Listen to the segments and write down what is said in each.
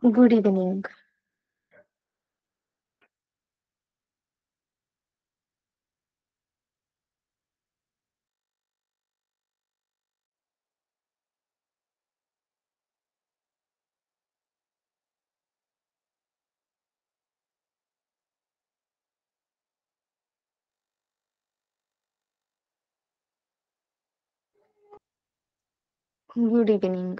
Good evening. Good evening.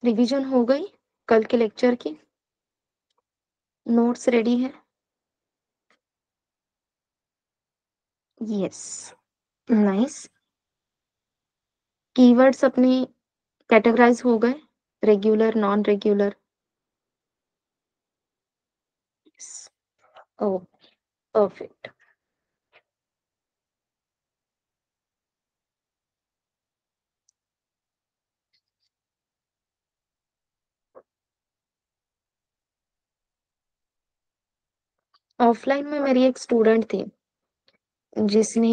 Revision हो गई कल के लेक्चर की? नोट्स रेडी है? यस। नाइस। कीवर्ड्स अपने कैटेगराइज हो गए, रेगुलर नॉन रेगुलर? यस। ओ, परफेक्ट। ऑफलाइन में मेरी एक स्टूडेंट थी जिसने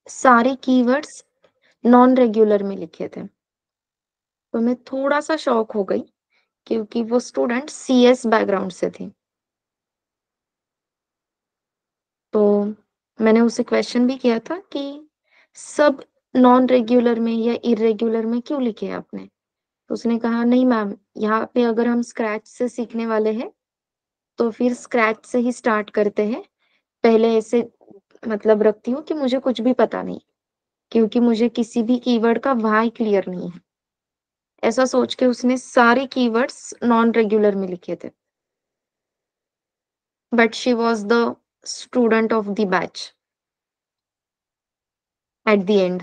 सारे कीवर्ड्स नॉन रेगुलर में लिखे थे। तो मैं थोड़ा सा शॉक हो गई क्योंकि वो स्टूडेंट सीएस बैकग्राउंड से थी। तो मैंने उसे क्वेश्चन भी किया था कि सब नॉन रेगुलर में या इर्रेगुलर में क्यों लिखे हैं आपने? तो उसने कहा नहीं मैम, यहाँ पे अगर हम स्क्रैच से सीखने वाले हैं तो फिर स्क्रैच से ही स्टार्ट करते हैं। पहले ऐसे मतलब रखती हूँ कि मुझे कुछ भी पता नहीं, क्योंकि मुझे किसी भी कीवर्ड का व्हाई क्लियर नहीं है। ऐसा सोच के उसने सारे कीवर्ड्स नॉन रेगुलर में लिखे थे। But she was the student of the batch at the end.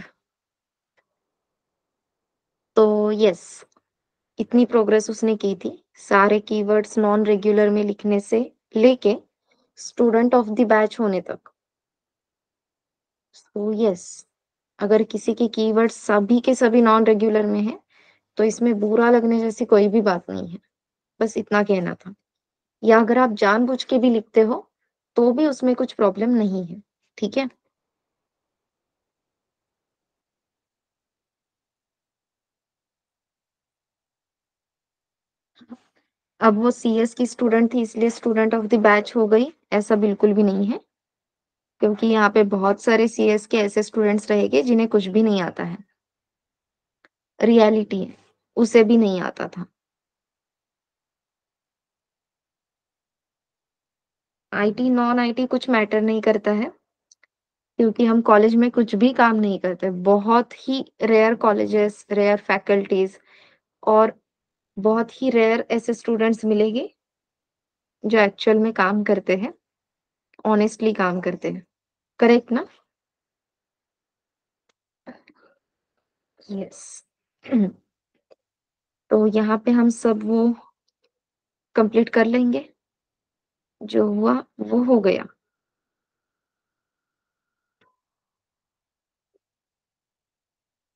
तो यस, इतनी प्रोग्रेस उसने की थी सारे कीवर्ड्स नॉन रेगुलर में लिखने से लेके स्टूडेंट ऑफ द बैच होने तक। तो यस, अगर किसी के कीवर्ड्स सभी के सभी नॉन रेगुलर में है तो इसमें बुरा लगने जैसी कोई भी बात नहीं है। बस इतना कहना था। या अगर आप जानबूझ के भी लिखते हो तो भी उसमें कुछ प्रॉब्लम नहीं है। ठीक है? अब वो सीएस की स्टूडेंट थी इसलिए स्टूडेंट ऑफ द बैच हो गई, ऐसा बिल्कुल भी नहीं है। क्योंकि यहाँ पे बहुत सारे सीएस के ऐसे स्टूडेंट्स रहेंगे जिन्हें कुछ भी नहीं आता है। रियलिटी है, उसे भी नहीं आता था। आईटी नॉन आईटी कुछ मैटर नहीं करता है, क्योंकि हम कॉलेज में कुछ भी काम नहीं करते। बहुत ही रेयर कॉलेजेस, रेयर फैकल्टीज और बहुत ही रेयर ऐसे स्टूडेंट्स मिलेंगे जो एक्चुअल में काम करते हैं, ऑनेस्टली काम करते हैं। करेक्ट ना? यस। तो यहाँ पे हम सब वो कंप्लीट कर लेंगे। जो हुआ वो हो गया।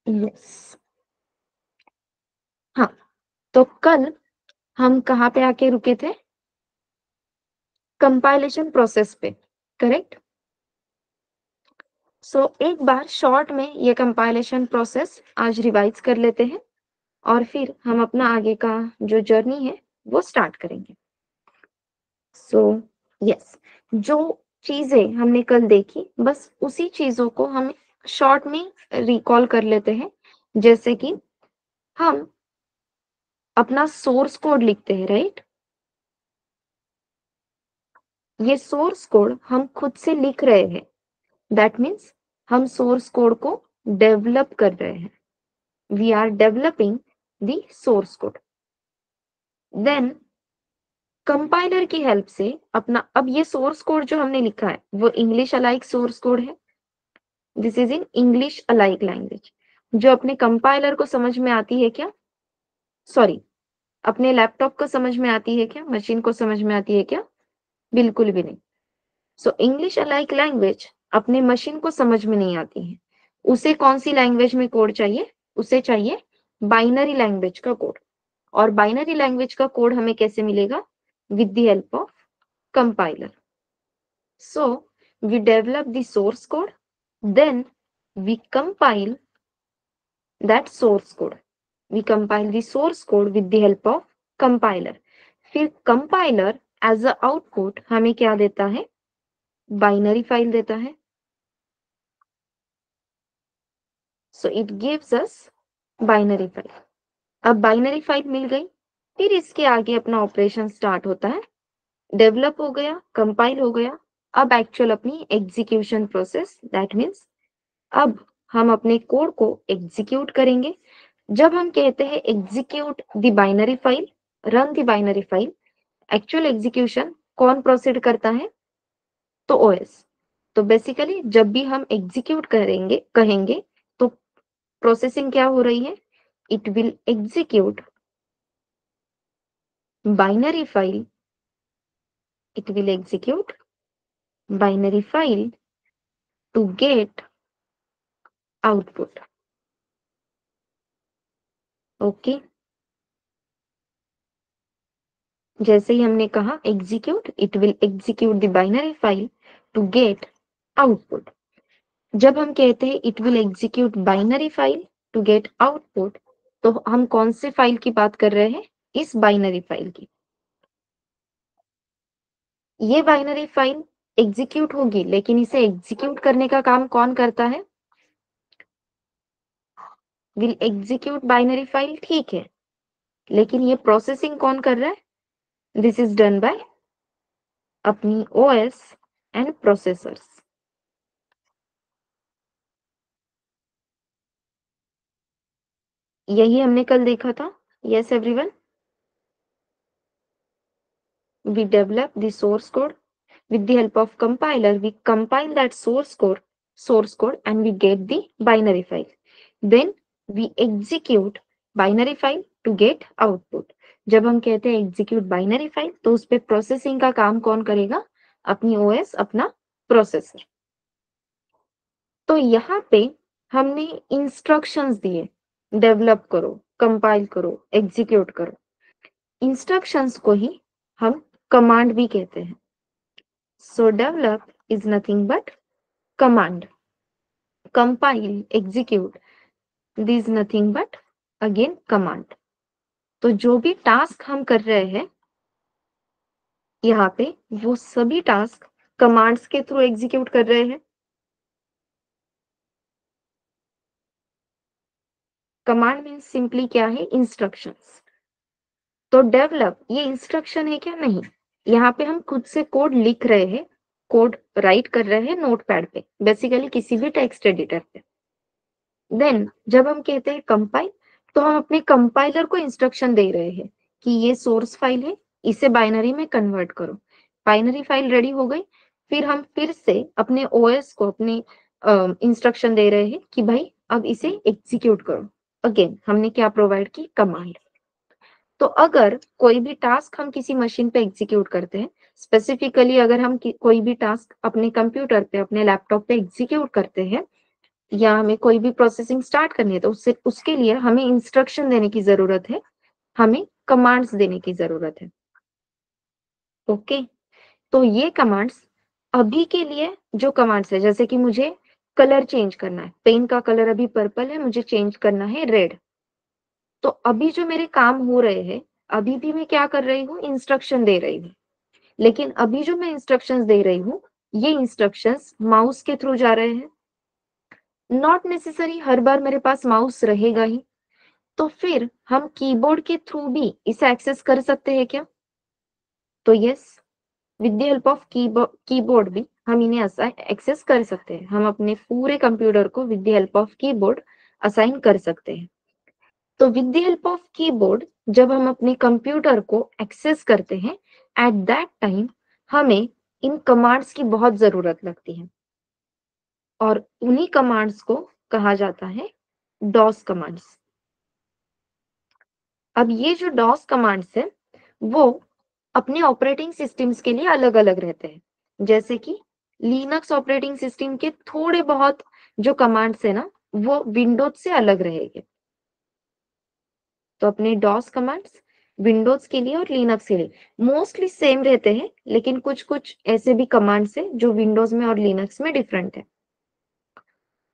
यस। हाँ, तो कल हम कहाँ पे आके रुके थे? कंपाइलेशन प्रोसेस पे। करेक्ट? सो एक बार शॉर्ट में ये कंपाइलेशन प्रोसेस आज रिवाइज कर लेते हैं और फिर हम अपना आगे का जो जर्नी है वो स्टार्ट करेंगे। सो यस, जो चीजें हमने कल देखी बस उसी चीजों को हम शॉर्ट में रिकॉल कर लेते हैं। जैसे कि हम अपना सोर्स कोड लिखते हैं, राइट? ये सोर्स कोड हम खुद से लिख रहे हैं। दैट मीन्स हम सोर्स कोड को डेवलप कर रहे हैं। We are developing the source code. Then compiler की हेल्प से अपना, अब ये सोर्स कोड जो हमने लिखा है वो इंग्लिश अलाइक सोर्स कोड है। This is in English alike language, जो अपने कंपाइलर को समझ में आती है क्या? सॉरी, अपने लैपटॉप को समझ में आती है क्या? मशीन को समझ में आती है क्या? बिल्कुल भी नहीं। सो इंग्लिश अलाइक लैंग्वेज अपने मशीन को समझ में नहीं आती है। उसे कौन सी लैंग्वेज में कोड चाहिए? उसे चाहिए बाइनरी लैंग्वेज का कोड। और बाइनरी लैंग्वेज का कोड हमें कैसे मिलेगा? With the help of compiler. So we develop the source code, then we compile that source code. We compile the source code with the help of compiler. फिर compiler as a output हमें क्या देता है? Binary file देता है. So it gives us binary file. अब binary file मिल गई, फिर इसके आगे अपना ऑपरेशन स्टार्ट होता है. डेवलप हो गया, कंपाइल हो गया, अब एक्चुअल अपनी एग्जीक्यूशन प्रोसेस, दैट मीन्स अब हम अपने कोड को एग्जीक्यूट करेंगे. जब हम कहते हैं execute the binary file, run the binary file, actual execution कौन प्रोसीड करता है? तो ओएस. तो बेसिकली जब भी हम एग्जीक्यूट करेंगे कहेंगे तो प्रोसेसिंग क्या हो रही है? It will execute binary file, it will execute binary file to get output. Okay, जैसे ही हमने कहा execute, it will execute the binary file to get output. जब हम कहते हैं it will execute binary file to get output, तो हम कौन से फाइल की बात कर रहे हैं? इस बाइनरी फाइल की. ये बाइनरी फाइल एग्जीक्यूट होगी, लेकिन इसे एग्जीक्यूट करने का काम कौन करता है? विल एग्जीक्यूट बाइनरी फाइल, ठीक है, लेकिन ये प्रोसेसिंग कौन कर रहा है? दिस इज डन बाय अपनी ओएस एंड प्रोसेसर्स. यही हमने कल देखा था. Yes everyone, we develop the source code with the help of compiler. We compile that source code and we get the binary file. Then we execute binary file to get output. जब हम कहते हैं execute binary file, तो उस पे processing का काम कौन करेगा? अपनी ओएस, अपना प्रोसेसर. तो यहाँ पे हमने इंस्ट्रक्शंस दिए, डेवलप करो, कंपाइल करो, एग्जीक्यूट करो. इंस्ट्रक्शंस को ही हम कमांड भी कहते हैं. So develop is nothing but command. Compile, execute, this is nothing but again command. तो जो भी टास्क हम कर रहे हैं यहाँ पे, वो सभी टास्क कमांड्स के थ्रू एग्जीक्यूट कर रहे हैं. कमांड मीन्स सिंपली क्या है? इंस्ट्रक्शंस. तो डेवलप ये इंस्ट्रक्शन है क्या? नहीं. यहाँ पे हम खुद से कोड लिख रहे हैं, कोड राइट कर रहे हैं नोटपैड पे, बेसिकली किसी भी टेक्स्ट एडिटर पे. देन जब हम कहते हैं कंपाइल, तो हम अपने कंपाइलर को इंस्ट्रक्शन दे रहे हैं कि ये सोर्स फाइल है, इसे बाइनरी में कन्वर्ट करो. बाइनरी फाइल रेडी हो गई, फिर हम फिर से अपने ओएस को अपने इंस्ट्रक्शन दे रहे हैं कि भाई अब इसे एग्जीक्यूट करो. अगेन हमने क्या प्रोवाइड की? कमांड. तो अगर कोई भी टास्क हम किसी मशीन पे एग्जीक्यूट करते हैं, स्पेसिफिकली अगर हम कोई भी टास्क अपने कंप्यूटर पे, अपने लैपटॉप पे एग्जीक्यूट करते हैं, या हमें कोई भी प्रोसेसिंग स्टार्ट करनी है, तो उसके लिए हमें इंस्ट्रक्शन देने की जरूरत है, हमें कमांड्स देने की जरूरत है. ओके, तो ये कमांड्स अभी के लिए जो कमांड्स है, जैसे कि मुझे कलर चेंज करना है, पेन का कलर अभी पर्पल है, मुझे चेंज करना है रेड. तो अभी जो मेरे काम हो रहे हैं, अभी भी मैं क्या कर रही हूँ? इंस्ट्रक्शन दे रही हूँ. लेकिन अभी जो मैं इंस्ट्रक्शंस दे रही हूँ, ये इंस्ट्रक्शंस माउस के थ्रू जा रहे हैं. नॉट नेसेसरी हर बार मेरे पास माउस रहेगा ही. तो फिर हम कीबोर्ड के थ्रू भी इसे एक्सेस कर सकते हैं क्या? तो yes, with the help of keyboard भी हम इन्हें एक्सेस कर सकते हैं. हम अपने पूरे कंप्यूटर को with the help of keyboard assign कर सकते हैं. तो with the help of keyboard जब हम अपने कंप्यूटर को एक्सेस करते हैं, एट दैट टाइम हमें इन कमांड्स की बहुत जरूरत लगती है, और उन्हीं कमांड्स को कहा जाता है डॉस कमांड्स. अब ये जो डॉस कमांड्स है, वो अपने ऑपरेटिंग सिस्टम्स के लिए अलग अलग रहते हैं. जैसे कि लिनक्स ऑपरेटिंग सिस्टम के थोड़े बहुत जो कमांड्स है ना, वो विंडोज से अलग रहेंगे. तो अपने डॉस कमांड्स विंडोज के लिए और लिनक्स के लिए मोस्टली सेम रहते हैं, लेकिन कुछ-कुछ ऐसे भी कमांड्स हैं जो विंडोज में और लिनक्स में डिफरेंट है।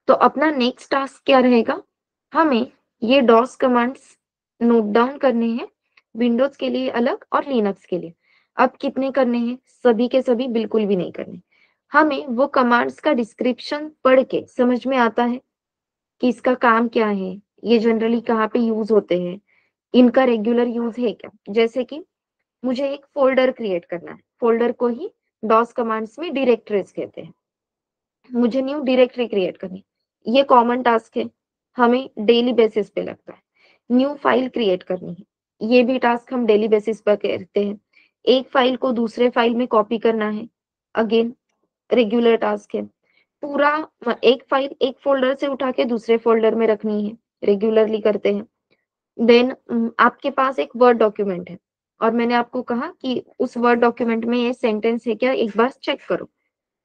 तो अपना नेक्स्ट टास्क क्या रहेगा? हमें ये डॉस कमांड्स नोट डाउन करने हैं, विंडोज के लिए अलग और लिनक्स के लिए। अब कितने करने हैं? सभी के सभी बिल्कुल भी नहीं करने। हमें वो कमांड्स का डिस्क्रिप्शन पढ़ के समझ में आता है कि इसका काम क्या है, ये जनरली कहाँ पे यूज होते हैं, इनका रेगुलर यूज है क्या? जैसे कि मुझे एक फ़ोल्डर क्रिएट करना है, फ़ोल्डर को ही डॉस कमांड्स में डायरेक्टरीज़ कहते हैं। मुझे न्यू डायरेक्टरी क्रिएट करनी है, ये कॉमन टास्क है, हमें डेली बेसिस पे लगता है। न्यू फाइल क्रिएट करनी है, ये भी टास्क हम डेली बेसिस पर करते हैं। एक फाइल को दूसरे फाइल में कॉपी करना है, अगेन रेगुलर टास्क है। पूरा एक फाइल एक फ़ोल्डर से उठा के दूसरे फ़ोल्डर में रखनी है, रेगुलरली करते हैं। देन आपके पास एक वर्ड डॉक्यूमेंट है और मैंने आपको कहा कि उस वर्ड डॉक्यूमेंट में ये सेंटेंस है क्या, एक बार चेक करो।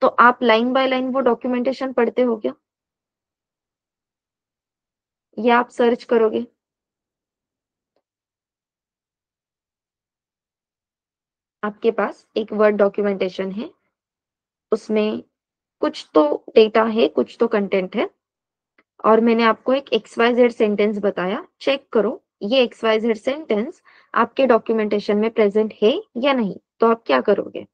तो आप लाइन बाय लाइन वो डॉक्यूमेंटेशन पढ़ते हो क्या? या आप सर्च करोगे? आपके पास एक वर्ड डॉक्यूमेंटेशन है, उसमें कुछ तो डेटा है, कुछ तो कंटेंट है और मैंने आपको एक XYZ सेंटेंस बताया, चेक करो ये XYZ सेंटेंस आपके डॉक्यूमेंटेशन में प्रेज़ेंट है या नहीं? तो आप क्या करोगे?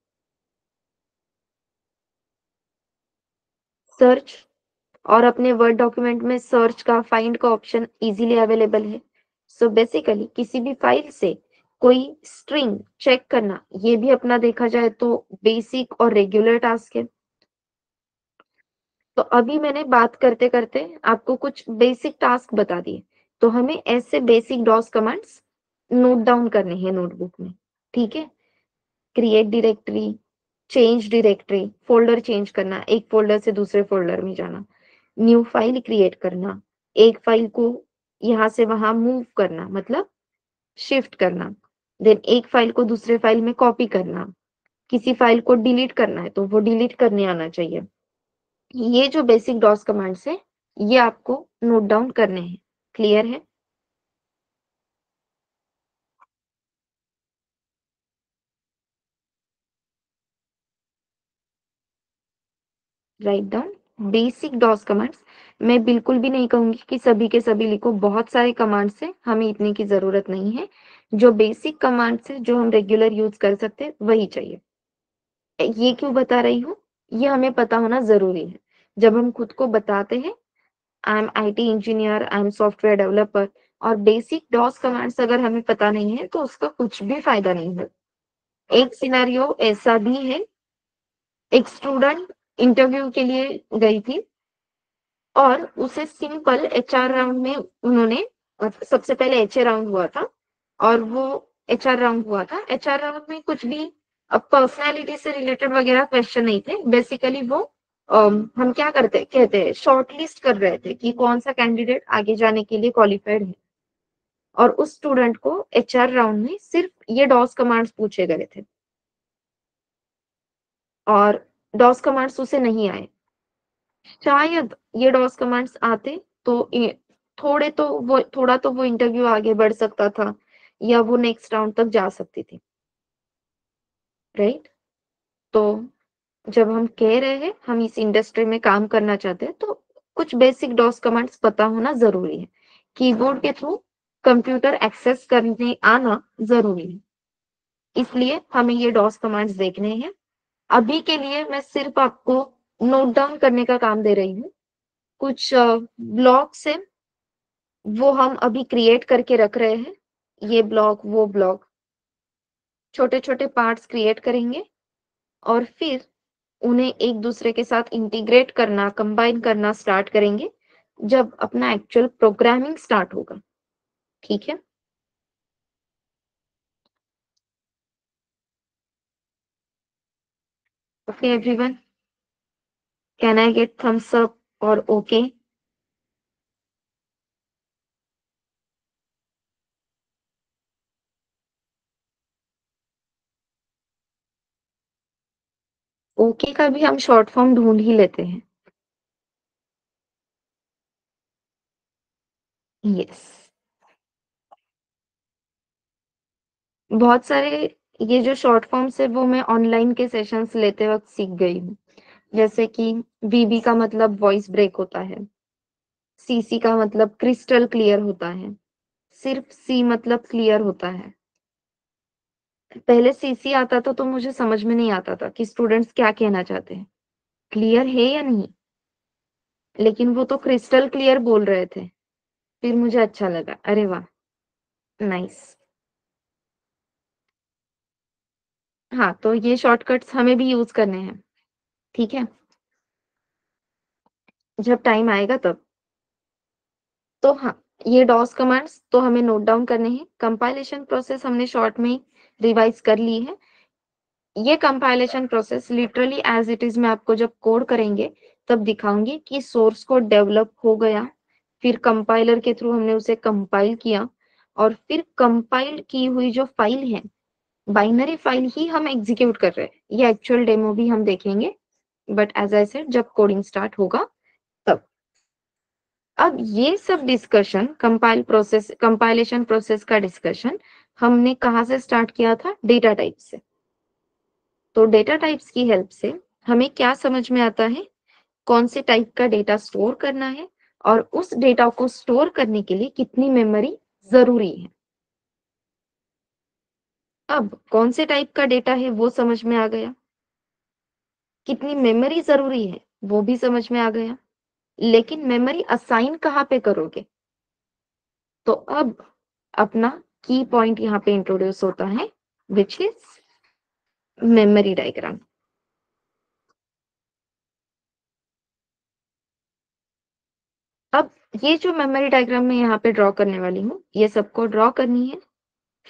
सर्च। और अपने वर्ड डॉक्यूमेंट में सर्च का फाइंड का ऑप्शन इजीली अवेलेबल है। सो बेसिकली किसी भी फाइल से कोई स्ट्रिंग चेक करना, ये भी अपना देखा जाए तो बेसिक और रेगुलर टास्क है। तो अभी मैंने बात करते करते आपको कुछ बेसिक टास्क बता दिए, तो हमें ऐसे basic DOS commands note down करने हैं नोटबुक में। ठीक है? Create directory, change directory, folder change करना, एक फ़ोल्डर से दूसरे फ़ोल्डर में जाना, न्यू फ़ाइल क्रिएट करना, एक फ़ाइल को यहाँ से वहाँ मूव करना मतलब शिफ्ट करना, देन एक फ़ाइल को दूसरे फ़ाइल में कॉपी करना, किसी फ़ाइल को डिलीट करना है तो वो डिलीट करने आना चाहिए। ये जो बेसिक डॉस कमांड्स हैं, ये आपको नोट डाउन करने हैं। क्लियर है? Write down basic DOS commands. मैं बिल्कुल भी नहीं कहूंगी कि सभी के सभी लिखो, बहुत सारे कमांड्स हैं, हमें इतने की जरूरत नहीं है। जो बेसिक कमांड्स हैं जो हम रेगुलर यूज कर सकते हैं वही चाहिए। ये क्यों बता रही हूँ? ये हमें पता होना जरूरी है। जब हम खुद को बताते हैं I am IT engineer, I am software developer और बेसिक डॉस कमांड्स अगर हमें पता नहीं है तो उसका कुछ भी फायदा नहीं है। एक सिनेरियो ऐसा भी है, एक स्टूडेंट इंटरव्यू के लिए गई थी और उसे सिंपल HR राउंड में उन्होंने सबसे पहले HA राउंड हुआ था और वो HR राउंड हुआ था। HR राउंड में कुछ भी पर्सनैलिटी से रिलेटेड वगैरह क्वेश्चन नहीं थे। बेसिकली वो हम क्या करते कहते हैं शॉर्ट लिस्ट कर रहे थे कि कौन सा कैंडिडेट आगे जाने के लिए क्वालिफाइड है और उस स्टूडेंट को HR राउंड में सिर्फ ये डॉस कमांड्स पूछे गए थे और डॉस कमांड्स उसे नहीं आए। शायद ये डॉस कमांड्स आते तो थोड़ा तो वो इंटरव्यू आगे बढ़ सकता था या वो नेक्स्ट राउंड तक जा सकती थी, राइट? तो जब हम कह रहे हैं हम इस इंडस्ट्री में काम करना चाहते हैं तो कुछ बेसिक डॉस कमांड्स पता होना जरूरी है। कीबोर्ड के थ्रू कंप्यूटर एक्सेस करने आना जरूरी है, इसलिए हमें ये डॉस कमांड्स देखने हैं। अभी के लिए मैं सिर्फ आपको नोट डाउन करने का काम दे रही हूँ। कुछ ब्लॉक्स है वो हम अभी क्रिएट करके रख रहे हैं, ये ब्लॉक वो ब्लॉक, छोटे-छोटे पार्ट्स क्रिएट करेंगे और फिर उन्हें एक दूसरे के साथ इंटीग्रेट करना, कंबाइन करना स्टार्ट करेंगे, जब अपना एक्चुअल प्रोग्रामिंग स्टार्ट होगा। ठीक है? Okay everyone, can I get thumbs up और ओके? ओके का भी हम शॉर्ट फॉर्म ढूँढ ही लेते हैं। यस। बहुत सारे ये जो शॉर्ट फॉर्म्स है वो मैं ऑनलाइन के सेशंस लेते वक्त सीख गई हूँ। जैसे कि वीबी का मतलब वॉइस ब्रेक होता है, सीसी का मतलब क्रिस्टल क्लियर होता है, सिर्फ सी मतलब क्लियर होता है। पहले सीसी आता था तो मुझे समझ में नहीं आता था कि स्टूडेंट्स क्या कहना चाहते हैं, क्लियर है या नहीं, लेकिन वो तो क्रिस्टल क्लियर बोल रहे थे। फिर मुझे अच्छा लगा, अरे वाह, नाइस। हाँ, तो ये शॉर्टकट्स हमें भी यूज करने हैं, ठीक है, जब टाइम आएगा तब। तो हाँ, ये डॉस कमांड्स तो हमें नोट डाउन करने हैं। कंपाइलेशन प्रोसेस हमने शॉर्ट में रिवाइज कर ली है। ये compilation process literally as it is मैं आपको जब कोड करेंगे तब दिखाऊंगी कि सोर्स कोड डेवलप हो गया, फिर कंपाइलर के थ्रू हमने उसे कंपाइल किया, और फिर कंपाइल की हुई जो फाइल है, बाइनरी फाइल ही हम एग्जीक्यूट कर रहे हैं। ये एक्चुअल डेमो भी हम देखेंगे, बट एज आई सेड जब कोडिंग स्टार्ट होगा तब। अब ये सब डिस्कशन कंपाइलेशन प्रोसेस का डिस्कशन हमने कहाँ से स्टार्ट किया था? डेटा टाइप से। तो डेटा टाइप्स की हेल्प से हमें क्या समझ में आता है? कौन से टाइप का डेटा स्टोर करना है और उस डेटा को स्टोर करने के लिए कितनी मेमोरी जरूरी है। अब कौन से टाइप का डेटा है वो समझ में आ गया, कितनी मेमोरी जरूरी है वो भी समझ में आ गया, लेकिन मेमोरी असाइन कहाँ पे करोगे? तो अब अपना की पॉइंट यहाँ पे इंट्रोड्यूस होता है, विच इज मेमोरी डायग्राम। अब ये जो मेमोरी डायग्राम मैं यहाँ पे ड्रॉ करने वाली हूँ, ये सबको ड्रॉ करनी है,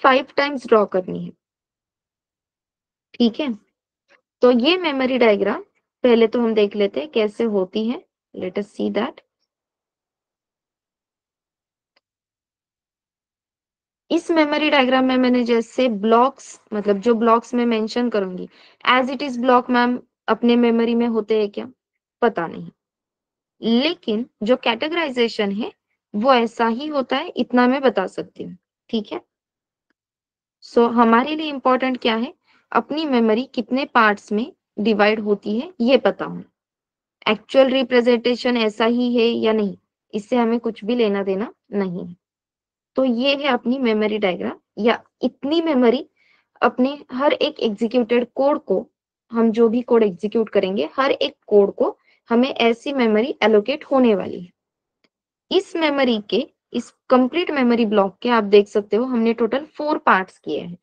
5 टाइम्स ड्रॉ करनी है, ठीक है। तो ये मेमोरी डायग्राम पहले तो हम देख लेते हैं कैसे होती है। Late us see that. इस मेमोरी डायग्राम में मैंने जैसे ब्लॉक्स, मतलब जो ब्लॉक्स मैं मेंशन करूंगी, एज इट इज ब्लॉक मैम अपने मेमोरी में होते हैं क्या? पता नहीं, लेकिन जो कैटेगराइजेशन है वो ऐसा ही होता है, इतना मैं बता सकती हूँ, ठीक है। सो हमारे लिए इंपॉर्टेंट क्या है? अपनी मेमोरी कितने पार्ट्स में डिवाइड होती है ये पता हो। एक्चुअल रिप्रेजेंटेशन ऐसा ही है या नहीं, इससे हमें कुछ भी लेना देना नहीं है। तो ये है अपनी मेमोरी डायग्राम, या इतनी मेमोरी अपने हर एक एग्जीक्यूटेड कोड को, हम जो भी कोड एग्जीक्यूट करेंगे हर एक कोड को हमें ऐसी मेमोरी एलोकेट होने वाली है। इस मेमोरी के, इस कंप्लीट मेमोरी ब्लॉक के आप देख सकते हो हमने टोटल 4 पार्ट्स किए हैं।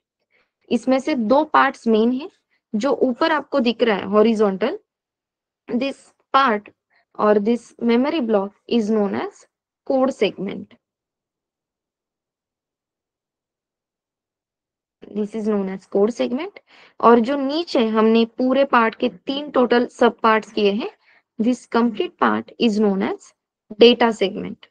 इसमें से 2 पार्ट्स मेन है, जो ऊपर आपको दिख रहा है हॉरिजॉन्टल, दिस पार्ट और this memory block is known as code segment. This is known as code segment. और जो नीचे हमने पूरे पार्ट के 3 टोटल सब पार्ट्स किए हैं, this complete part is known as data segment.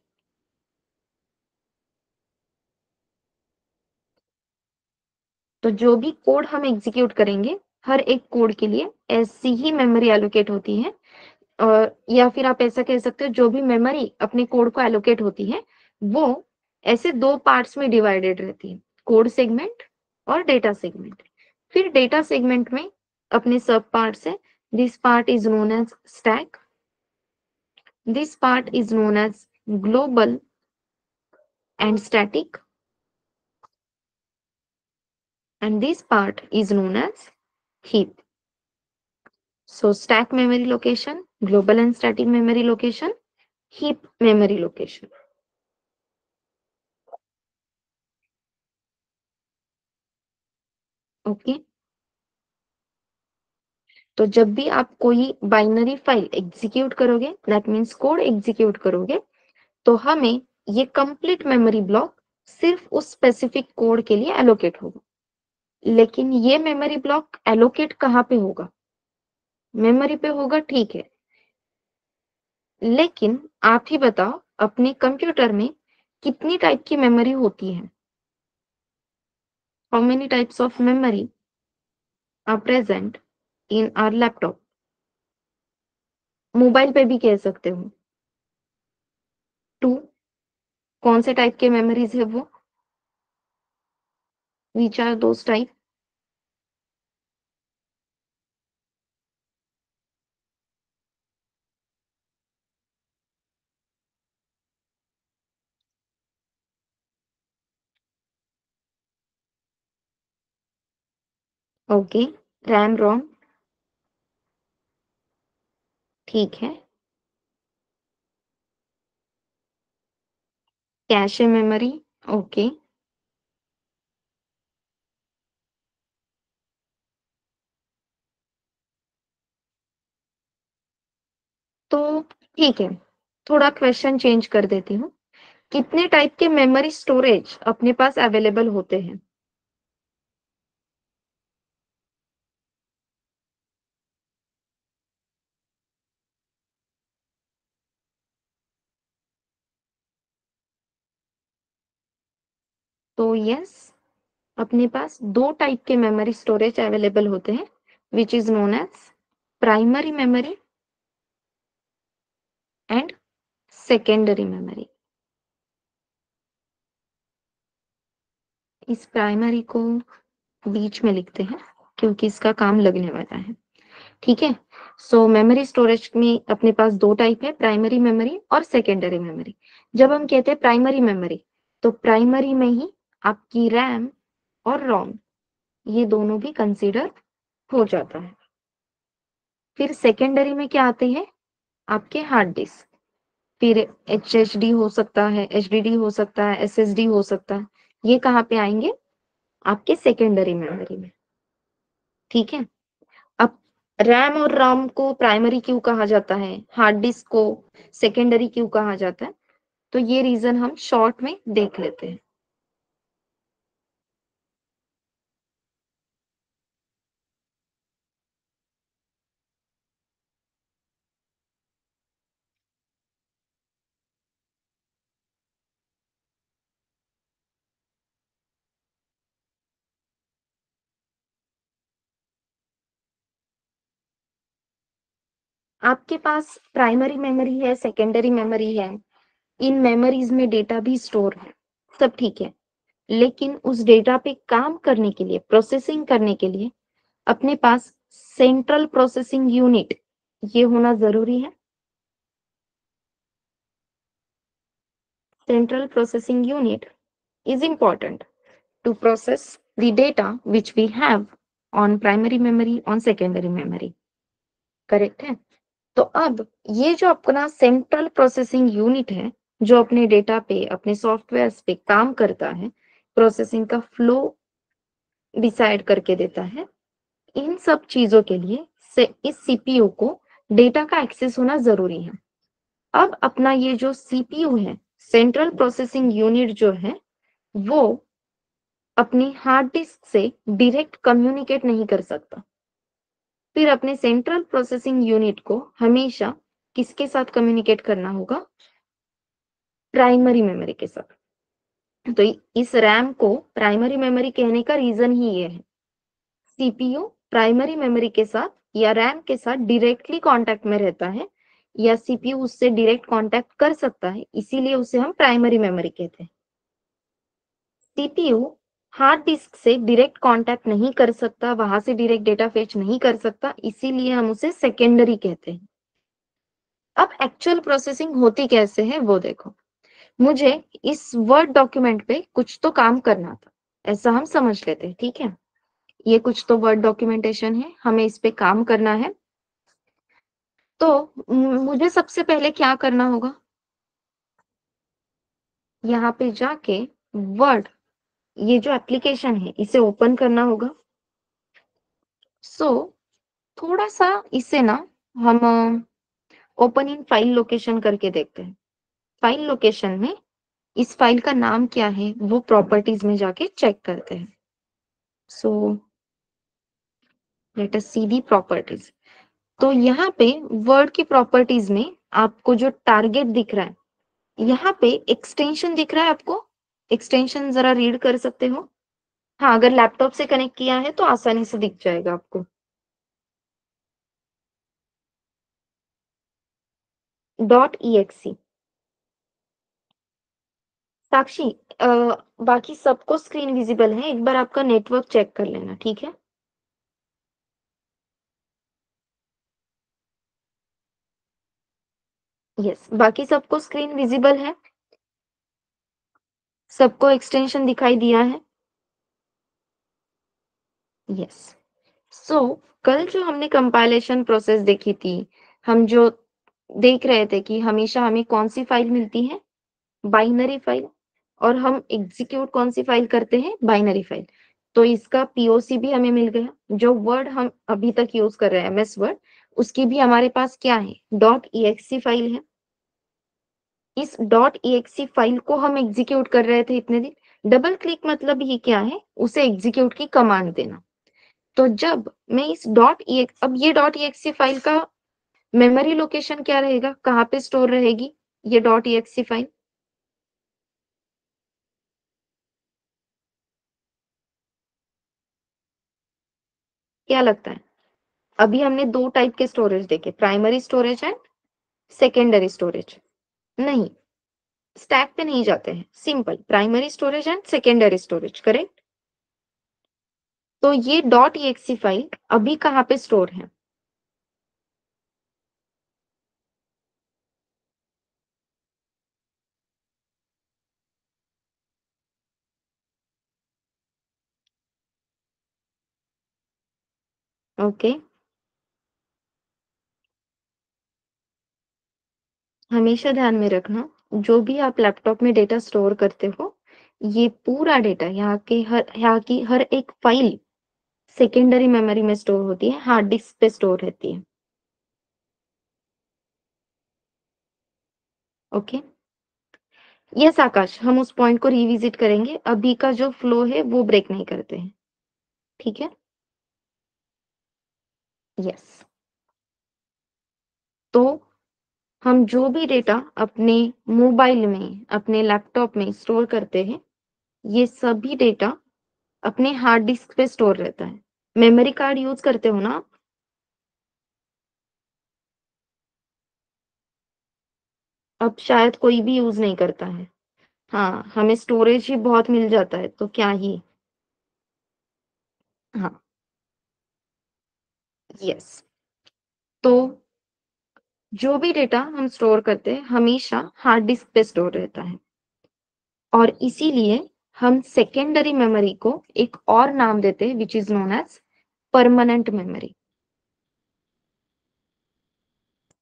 तो जो भी कोड हम एग्जीक्यूट करेंगे हर एक कोड के लिए ऐसी ही मेमोरी एलोकेट होती है, और या फिर आप ऐसा कह सकते हो जो भी मेमोरी अपने कोड को एलोकेट होती है वो ऐसे 2 पार्ट्स में डिवाइडेड रहती है, कोड सेगमेंट और डेटा सेगमेंट। फिर डेटा सेगमेंट में अपने सब पार्ट्स है। This part is known as stack, this part is known as global and static, and this part is known as heap. So stack memory location, global and static memory location, heap memory location. Okay, तो जब भी आप कोई binary file execute करोगे, that means code execute करोगे, तो हमें ये कंप्लीट मेमोरी ब्लॉक सिर्फ उस स्पेसिफिक कोड के लिए एलोकेट होगा। लेकिन ये मेमोरी ब्लॉक एलोकेट कहाँ पे होगा? मेमोरी पे होगा, ठीक है, लेकिन आप ही बताओ अपने कंप्यूटर में कितनी टाइप की मेमोरी होती है? How many types of memory are present in our laptop? Mobile पे भी कह सकते हो, 2। कौन से टाइप के मेमोरीज है वो? Which are those type? Okay, RAM ROM, ठीक है। Cache memory, okay. तो ठीक है, थोड़ा क्वेश्चन चेंज कर देती हूँ। कितने टाइप के मेमोरी स्टोरेज अपने पास अवेलेबल होते हैं? तो यस, अपने पास दो टाइप के मेमोरी स्टोरेज अवेलेबल होते हैं, which is known as primary memory and secondary memory. इस प्राइमरी को बीच में लिखते हैं क्योंकि इसका काम लगने वाला है, ठीक है। सो मेमोरी स्टोरेज में अपने पास दो टाइप है, प्राइमरी मेमोरी और सेकेंडरी मेमोरी। जब हम कहते हैं प्राइमरी मेमोरी, तो प्राइमरी में ही आपकी रैम और रोम ये दोनों भी कंसीडर हो जाता है। फिर सेकेंडरी में क्या आते हैं? आपके हार्ड डिस्क, फिर एचएचडी हो सकता है, एचडीडी हो सकता है, एसएसडी हो सकता है। ये कहाँ पे आएंगे? आपके सेकेंडरी मेमोरी में, ठीक है। अब रैम और रोम को प्राइमरी क्यों कहा जाता है, हार्ड डिस्क को सेकेंडरी क्यों कहा जाता है, तो ये रीजन हम शॉर्ट में देख लेते हैं। आपके पास प्राइमरी मेमोरी है, सेकेंडरी मेमोरी है, इन मेमोरीज में डेटा भी स्टोर है, सब ठीक है। लेकिन उस डेटा पे काम करने के लिए, प्रोसेसिंग करने के लिए अपने पास सेंट्रल प्रोसेसिंग यूनिट ये होना जरूरी है। Central processing unit is important to process the data which we have on primary memory, on secondary memory. Correct है? तो अब ये जो अपना सेंट्रल प्रोसेसिंग यूनिट है, जो अपने डेटा पे, अपने सॉफ्टवेयर पे काम करता है, प्रोसेसिंग का फ्लो डिसाइड करके देता है, इन सब चीजों के लिए से इस सीपीयू को डेटा का एक्सेस होना जरूरी है। अब अपना ये जो सीपीयू है, सेंट्रल प्रोसेसिंग यूनिट जो है, वो अपनी हार्ड डिस्क से डायरेक्ट कम्युनिकेट नहीं कर सकता। फिर अपने सेंट्रल प्रोसेसिंग यूनिट को हमेशा किसके साथ कम्युनिकेट करना होगा? प्राइमरी मेमोरी के साथ। तो इस रैम को प्राइमरी मेमोरी कहने का रीजन ही ये है। सीपीयू प्राइमरी मेमोरी के साथ या रैम के साथ डायरेक्टली कांटेक्ट में रहता है, या सीपीयू उससे डायरेक्ट कांटेक्ट कर सकता है, इसीलिए उसे हम प्राइमरी मेमोरी कहते हैं। सीपीयू हार्ड डिस्क से डायरेक्ट कांटेक्ट नहीं कर सकता, वहां से डायरेक्ट डेटा फेच नहीं कर सकता, इसीलिए हम उसे सेकेंडरी कहते हैं। अब एक्चुअल प्रोसेसिंग होती कैसे है वो देखो। मुझे इस वर्ड डॉक्यूमेंट पे कुछ तो काम करना था, ऐसा हम समझ लेते हैं, ठीक है। ये कुछ तो वर्ड डॉक्यूमेंटेशन है, हमें इस पे काम करना है। तो मुझे सबसे पहले क्या करना होगा? यहाँ पे जाके वर्ड, ये जो एप्लीकेशन है, इसे ओपन करना होगा। सो थोड़ा सा इसे ना हम ओपन इन फाइल लोकेशन करके देखते हैं। फाइल लोकेशन में इस फाइल का नाम क्या है वो प्रॉपर्टीज में जाके चेक करते हैं। So let us see the properties. तो यहाँ पे वर्ड की प्रॉपर्टीज में आपको जो टारगेट दिख रहा है, यहाँ पे एक्सटेंशन दिख रहा है आपको। एक्सटेंशन जरा रीड कर सकते हो? हाँ, अगर लैपटॉप से कनेक्ट किया है तो आसानी से दिख जाएगा आपको। .exe। साक्षी, अ, बाकी सबको स्क्रीन विजिबल है, एक बार आपका नेटवर्क चेक कर लेना, ठीक है? यस, बाकी सबको स्क्रीन विजिबल है, सबको एक्सटेंशन दिखाई दिया है। यस। सो कल जो हमने कंपाइलेशन प्रोसेस देखी थी, हम जो देख रहे थे कि हमेशा हमें कौन सी फाइल मिलती है, बाइनरी फाइल, और हम एग्जीक्यूट कौन सी फाइल करते हैं, बाइनरी फाइल। तो इसका पीओसी भी हमें मिल गया। जो वर्ड हम अभी तक यूज कर रहे हैं, एमएस वर्ड, उसकी भी हमारे पास क्या है, डॉट ईएक्सी फाइल है। इस डॉट ईएक्सी फाइल को हम एग्जीक्यूट कर रहे थे इतने दिन। डबल क्लिक मतलब ये क्या है, उसे एग्जीक्यूट की कमांड देना। तो जब मैं इस अब ये डॉट ईएक्सी फाइल का मेमोरी लोकेशन क्या रहेगा, कहाँ पे स्टोर रहेगी ये डॉट ईएक्सी फाइल? क्या लगता है? अभी हमने दो टाइप के स्टोरेज देखे, primary storage and secondary storage. नहीं, स्टैक पे नहीं जाते हैं, simple primary storage and secondary storage, correct? तो ये डॉट ईएक्सी फाइल अभी कहाँ पे स्टोर है? ओके, हमेशा ध्यान में रखना, जो भी आप लैपटॉप में डेटा स्टोर करते हो, ये पूरा डेटा, यहाँ की हर एक फाइल सेकेंडरी मेमोरी में स्टोर होती है, हार्ड डिस्क पे स्टोर रहती है। ओके। यस आकाश, हम उस पॉइंट को रिविजिट करेंगे, अभी का जो फ्लो है वो ब्रेक नहीं करते हैं, ठीक है? यस। तो हम जो भी डेटा अपने मोबाइल में, अपने लैपटॉप में स्टोर करते हैं, ये सभी डेटा अपने हार्ड डिस्क पे स्टोर रहता है। मेमोरी कार्ड यूज करते हो ना आप? अब शायद कोई भी यूज नहीं करता है। हाँ, हमें स्टोरेज ही बहुत मिल जाता है, तो क्या ही। हाँ। यस। तो जो भी डेटा हम स्टोर करते हैं हमेशा हार्ड डिस्क पे स्टोर रहता है, और इसीलिए हम सेकेंडरी मेमोरी को एक और नाम देते हैं, which is known as permanent memory.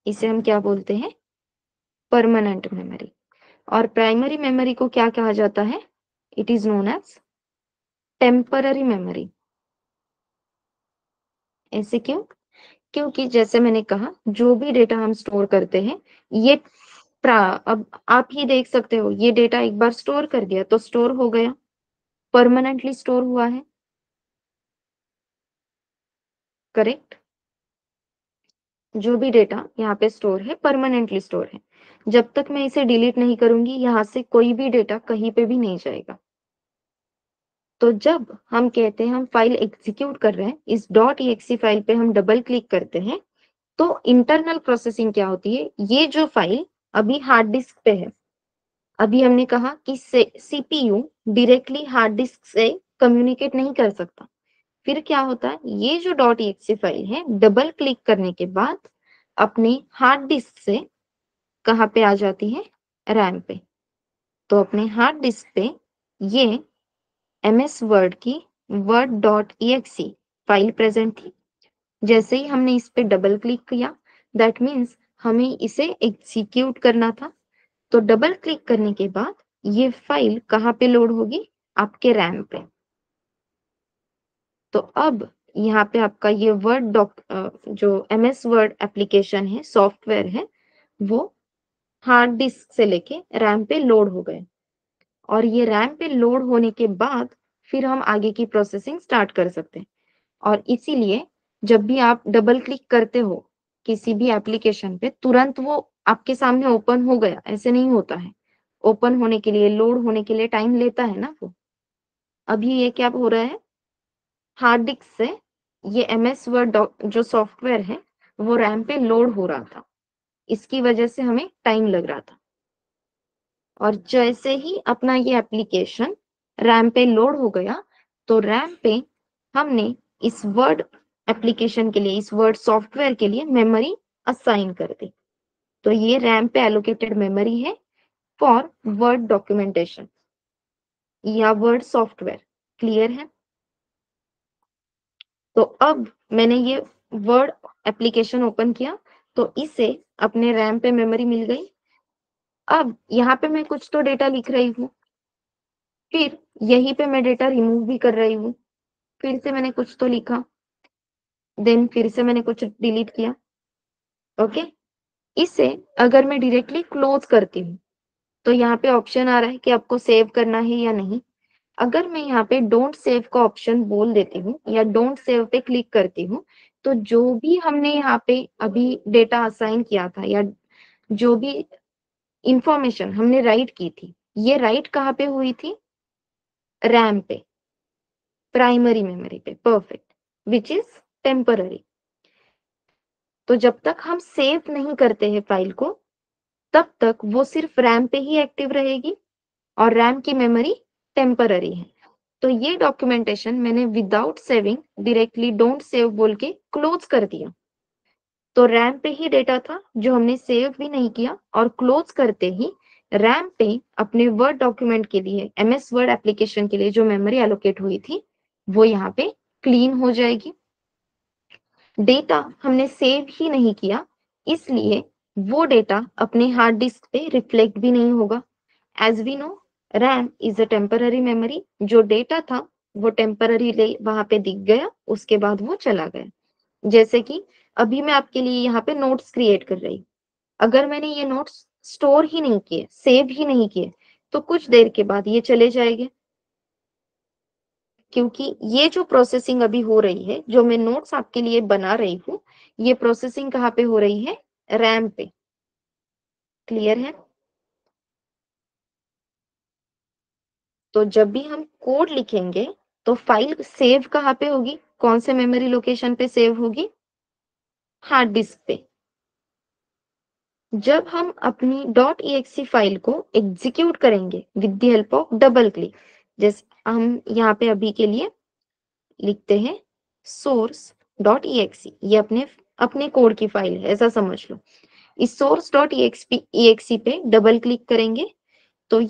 इसे हम क्या बोलते हैं, परमानेंट मेमोरी। और प्राइमरी मेमोरी को क्या कहा जाता है, it is known as temporary memory. ऐसे क्यों? क्योंकि जैसे मैंने कहा, जो भी डेटा हम स्टोर करते हैं, ये अब आप ही देख सकते हो, ये डेटा एक बार स्टोर कर दिया तो स्टोर हो गया, परमानेंटली स्टोर हुआ है, करेक्ट? जो भी डेटा यहाँ पे स्टोर है परमानेंटली स्टोर है। जब तक मैं इसे डिलीट नहीं करूंगी, यहाँ से कोई भी डेटा कहीं पे भी नहीं जाएगा। तो जब हम कहते हैं हम फाइल एग्जीक्यूट कर रहे हैं, इस डॉट ईएक्सी फाइल पे हम डबल क्लिक करते हैं, तो इंटरनल प्रोसेसिंग क्या होती है, ये जो फाइल अभी हार्ड डिस्क पे है, अभी हमने कहा कि सीपीयू डायरेक्टली हार्ड डिस्क से कम्युनिकेट नहीं कर सकता। फिर क्या होता है, ये जो डॉट ईएक्सी फाइल है, डबल क्लिक करने के बाद अपने हार्ड डिस्क से कहाँ पे आ जाती है, रैम पे। तो अपने हार्ड डिस्क पे ये एमएस वर्ड की word dot EXE file present थी। जैसे ही हमने इस पे डबल क्लिक किया, दैट मीन्स हमें इसे एग्जीक्यूट करना था। तो डबल क्लिक करने के बाद ये फाइल कहाँ पे लोड होगी, आपके रैम पे। तो अब यहाँ पे आपका ये जो एमएस वर्ड एप्लीकेशन है, सॉफ्टवेयर है, वो हार्ड डिस्क से लेके रैम पे लोड हो गए। और ये रैम पे लोड होने के बाद फिर हम आगे की प्रोसेसिंग स्टार्ट कर सकते हैं। और इसीलिए जब भी आप डबल क्लिक करते हो किसी भी एप्लीकेशन पे, तुरंत वो आपके सामने ओपन हो गया, ऐसे नहीं होता है। ओपन होने के लिए, लोड होने के लिए टाइम लेता है ना वो। अभी ये क्या हो रहा है, हार्ड डिस्क से ये एमएस वर्ड जो सॉफ्टवेयर है वो रैम पे लोड हो रहा था, इसकी वजह से हमें टाइम लग रहा था। और जैसे ही अपना ये एप्लीकेशन रैम पे लोड हो गया, तो रैम पे हमने इस वर्ड एप्लीकेशन के लिए, इस वर्ड सॉफ्टवेयर के लिए मेमोरी असाइन कर दी। तो ये रैम पे एलोकेटेड मेमोरी है फॉर वर्ड डॉक्यूमेंटेशन या वर्ड सॉफ्टवेयर। क्लियर है? तो अब मैंने ये वर्ड एप्लीकेशन ओपन किया, तो इसे अपने रैम पे मेमोरी मिल गई। अब यहाँ पे मैं कुछ तो डेटा लिख रही हूँ, फिर यहीं पे मैं डेटा रिमूव भी कर रही हूँ, फिर से मैंने कुछ तो लिखा, देन फिर से मैंने कुछ डिलीट किया। ओके, इसे अगर मैं डायरेक्टली क्लोज करती हूँ, तो यहाँ पे ऑप्शन आ रहा है कि आपको सेव करना है या नहीं। अगर मैं यहाँ पे डोंट सेव का ऑप्शन बोल देती हूँ या डोंट सेव पे क्लिक करती हूँ, तो जो भी हमने यहाँ पे अभी डेटा असाइन किया था या जो भी इंफॉर्मेशन हमने राइट की थी, ये राइट कहाँ पे हुई थी? रैम पे, प्राइमरी मेमोरी पे। Perfect, which is temporary. तो जब तक हम सेव नहीं करते हैं फाइल को, तब तक वो सिर्फ रैम पे ही एक्टिव रहेगी और रैम की मेमोरी टेम्पररी है। तो ये डॉक्यूमेंटेशन मैंने without saving directly don't save बोल के क्लोज कर दिया। तो रैम पे ही डेटा था जो हमने सेव भी नहीं किया, और क्लोज करते ही रैम पे अपने वर्ड डॉक्यूमेंट के लिए, एमएस वर्ड एप्लीकेशन के लिए जो मेमोरी एलोकेट हुई थी, वो यहाँ पे क्लीन हो जाएगी। डेटा हमने सेव ही नहीं किया, इसलिए वो डेटा अपने हार्ड डिस्क पे रिफ्लेक्ट भी नहीं होगा। As we know, RAM is a temporary memory. जो डेटा था वो टेम्पररी वहां पे दिख गया, उसके बाद वो चला गया। जैसे कि अभी मैं आपके लिए यहाँ पे नोट्स क्रिएट कर रही हूँ, अगर मैंने ये नोट्स स्टोर ही नहीं किए, सेव ही नहीं किए, तो कुछ देर के बाद ये चले जाएंगे, क्योंकि ये जो प्रोसेसिंग अभी हो रही है, जो मैं नोट्स आपके लिए बना रही हूँ, ये प्रोसेसिंग कहाँ पे हो रही है? रैम पे। क्लियर है? तो जब भी हम कोड लिखेंगे, तो फाइल सेव कहाँ पे होगी? कौन से मेमोरी लोकेशन पे सेव होगी? हार्ड डिस्क पे। जब हम अपनी .exe फाइल को एग्जीक्यूट करेंगे with the help of double click, जैसे हम यहाँ पे अभी के लिए लिखते हैं source.exe, ये अपने अपने कोड की फाइल है, ऐसा समझ लो। इस source.exe पे डबल क्लिक करेंगे, तो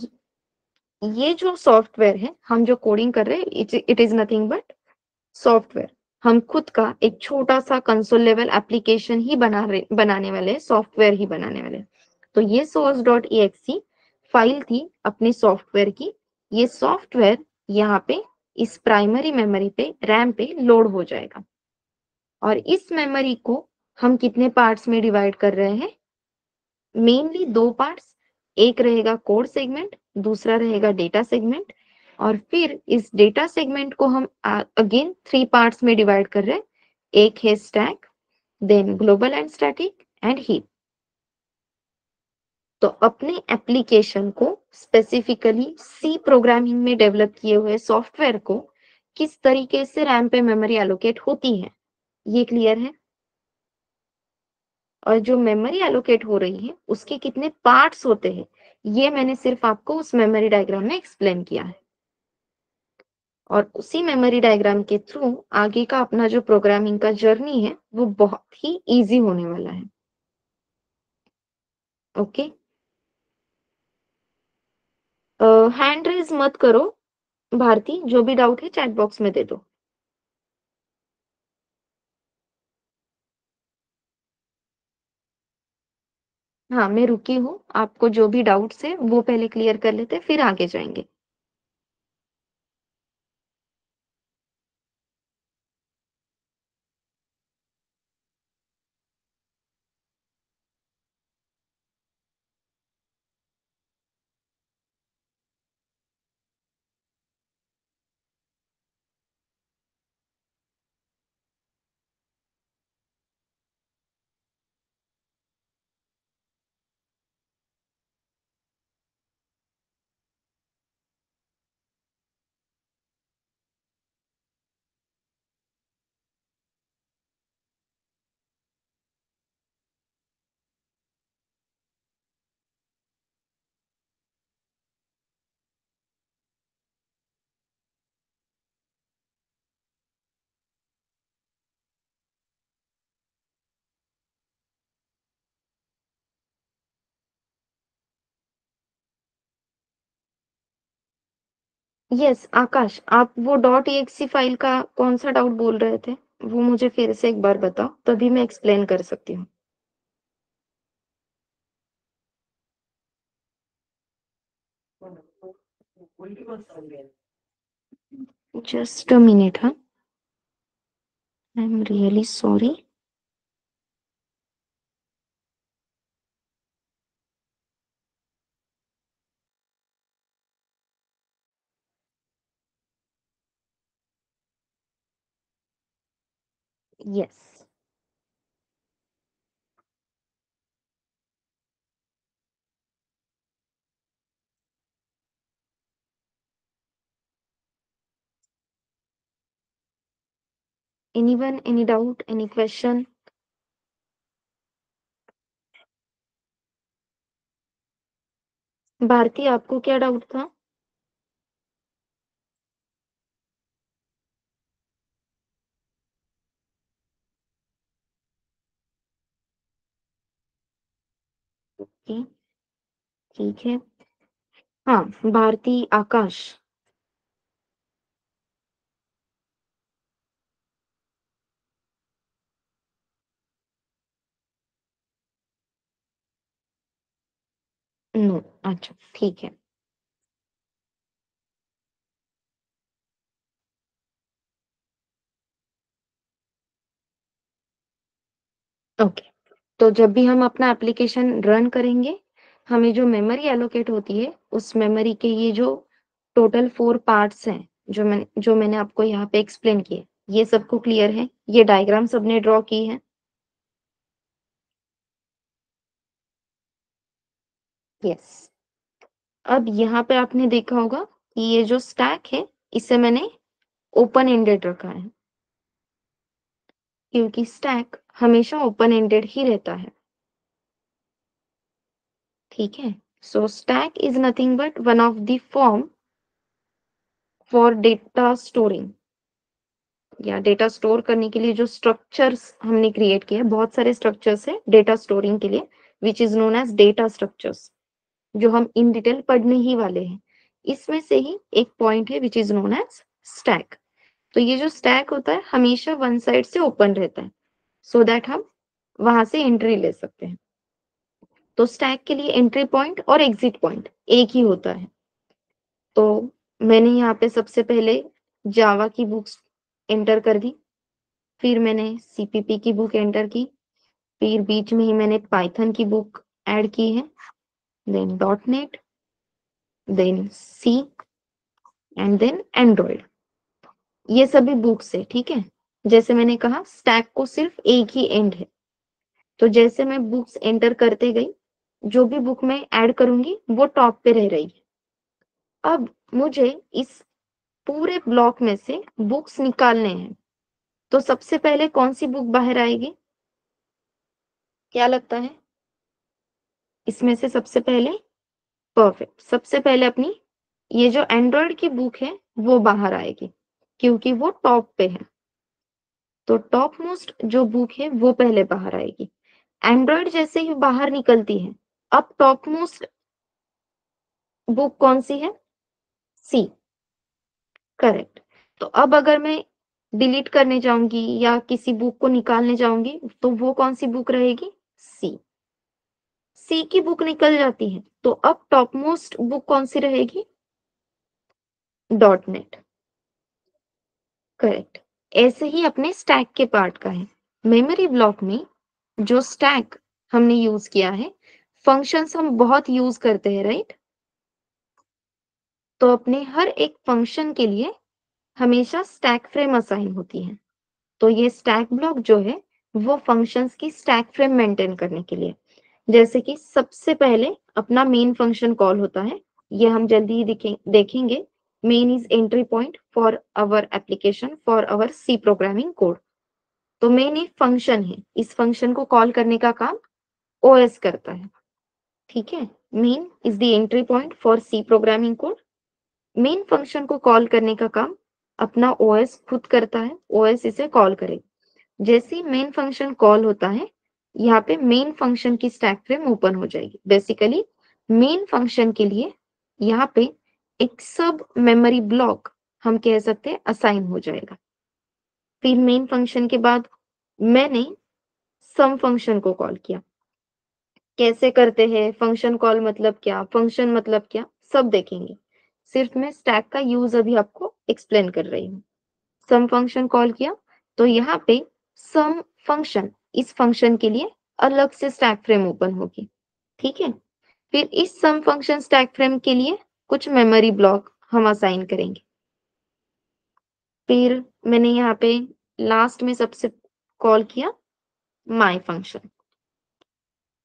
ये जो सॉफ्टवेयर है, हम जो कोडिंग कर रहे हैं, it is nothing but software. हम खुद का एक छोटा सा कंसोल लेवल एप्लीकेशन ही बनाने वाले, सॉफ्टवेयर ही बनाने वाले। तो ये source.exe फाइल थी अपने सॉफ्टवेयर की। ये सॉफ्टवेयर यहाँ पे इस प्राइमरी मेमोरी पे, रैम पे लोड हो जाएगा, और इस मेमोरी को हम कितने पार्ट्स में डिवाइड कर रहे हैं? मेनली दो पार्ट्स, एक रहेगा कोड सेगमेंट, दूसरा रहेगा डेटा सेगमेंट। और फिर इस डेटा सेगमेंट को हम अगेन थ्री पार्ट्स में डिवाइड कर रहे हैं। एक है stack, then global and static and heap. तो अपने एप्लीकेशन को स्पेसिफिकली सी प्रोग्रामिंग में डेवलप किए हुए सॉफ्टवेयर को किस तरीके से रैम पे मेमोरी एलोकेट होती है, ये क्लियर है? और जो मेमोरी एलोकेट हो रही है, उसके कितने पार्ट्स होते हैं, ये मैंने सिर्फ आपको उस मेमोरी डायग्राम में एक्सप्लेन किया है। और उसी मेमोरी डायग्राम के थ्रू आगे का अपना जो प्रोग्रामिंग का जर्नी है, वो बहुत ही इजी होने वाला है। ओके, हैंड रेज मत करो भारती, जो भी डाउट है चैट बॉक्स में दे दो। हाँ, मैं रुकी हूँ, आपको जो भी डाउट्स है वो पहले क्लियर कर लेते, फिर आगे जाएंगे। यस आकाश, आप वो डॉट एक्सी फाइल का कौन सा डाउट बोल रहे थे? वो मुझे फिर से एक बार बताओ, तभी मैं एक्सप्लेन कर सकती हूँ। जस्ट अ मिनट, हाँ, I am really sorry. Yes, anyone, any doubt, any question? Bharti, आपको क्या डाउट था? ओके, ठीक है। हाँ, भारती, आकाश। नो, अच्छा ठीक है। ओके, तो जब भी हम अपना एप्लीकेशन रन करेंगे, हमें जो मेमोरी एलोकेट होती है, उस मेमोरी के ये जो टोटल 4 पार्ट्स हैं, जो मैंने आपको यहाँ पे एक्सप्लेन किए, ये सबको क्लियर है? ये डायग्राम सबने ड्रॉ की है? यस। अब यहाँ पे आपने देखा होगा कि ये जो स्टैक है, इसे मैंने ओपन एंडेड रखा है, क्योंकि स्टैक हमेशा ओपन एंडेड ही रहता है। ठीक है, सो stack is nothing but one of the form for data storing, या डेटा स्टोर करने के लिए जो स्ट्रक्चर्स हमने क्रिएट किए हैं, बहुत सारे स्ट्रक्चर्स है डेटा स्टोरिंग के लिए, which is known as data structures, जो हम इन डिटेल पढ़ने ही वाले हैं। इसमें से ही एक पॉइंट है which is known as stack. तो ये जो स्टैक होता है, हमेशा वन साइड से ओपन रहता है, सो दैट हम वहां से एंट्री ले सकते हैं। तो स्टैक के लिए एंट्री पॉइंट और एग्जिट पॉइंट एक ही होता है। तो मैंने यहाँ पे सबसे पहले जावा की बुक्स एंटर कर दी, फिर मैंने सीपीपी की बुक एंटर की, फिर बीच में ही मैंने पाइथन की बुक ऐड की है, then dot net, then C, and then android. ये सभी बुक्स है, ठीक है। जैसे मैंने कहा, स्टैक को सिर्फ एक ही एंड है, तो जैसे मैं बुक्स एंटर करते गई, जो भी बुक मैं ऐड करूंगी वो टॉप पे रह रही है। अब मुझे इस पूरे ब्लॉक में से बुक्स निकालने हैं, तो सबसे पहले कौन सी बुक बाहर आएगी? क्या लगता है इसमें से सबसे पहले? परफेक्ट, सबसे पहले अपनी ये जो एंड्रॉइड की बुक है वो बाहर आएगी, क्योंकि वो टॉप पे है। तो टॉप मोस्ट जो बुक है वो पहले बाहर आएगी। एंड्रॉइड जैसे ही बाहर निकलती है, अब टॉप मोस्ट बुक कौन सी है? सी, करेक्ट। तो अब अगर मैं डिलीट करने जाऊंगी या किसी बुक को निकालने जाऊंगी, तो वो कौन सी बुक रहेगी? सी। सी की बुक निकल जाती है, तो अब टॉप मोस्ट बुक कौन सी रहेगी? Dot net, correct. ऐसे ही अपने स्टैक के पार्ट का है। मेमोरी ब्लॉक में जो स्टैक हमने यूज किया है, फंक्शंस हम बहुत यूज करते हैं, राइट? तो अपने हर एक फंक्शन के लिए हमेशा स्टैक फ्रेम असाइन होती है। तो ये स्टैक ब्लॉक जो है, वो फंक्शंस की स्टैक फ्रेम मेंटेन करने के लिए, जैसे कि सबसे पहले अपना मेन फंक्शन कॉल होता है, ये हम जल्दी ही देखेंगे। Main is entry point for our application, for our C programming code. तो मेन एक फंक्शन है, इस फंक्शन को कॉल करने का काम ओएस करता है, ठीक है। Main is the entry point for C programming code. Main function को कॉल करने का काम अपना ओएस खुद करता है, ओएस इसे कॉल करे। जैसे ही मेन फंक्शन कॉल होता है, यहाँ पे मेन फंक्शन की स्टैक फ्रेम ओपन हो जाएगी। बेसिकली मेन फंक्शन के लिए यहाँ पे एक सब मेमोरी ब्लॉक हम कह सकते हैं असाइन हो जाएगा। फिर मेन फंक्शन के बाद मैंने सम फंक्शन को कॉल किया। कैसे करते हैं, फंक्शन कॉल मतलब क्या, फंक्शन मतलब क्या, सब देखेंगे। सिर्फ मैं स्टैक का यूज अभी आपको एक्सप्लेन कर रही हूँ। सम फंक्शन कॉल किया तो यहाँ पे सम फंक्शन, इस फंक्शन के लिए अलग से स्टैक फ्रेम ओपन होगी। ठीक है, फिर इस सम फंक्शन स्टैक फ्रेम के लिए कुछ मेमोरी ब्लॉक हम असाइन करेंगे। फिर मैंने यहाँ पे लास्ट में सबसे कॉल किया माय फंक्शन।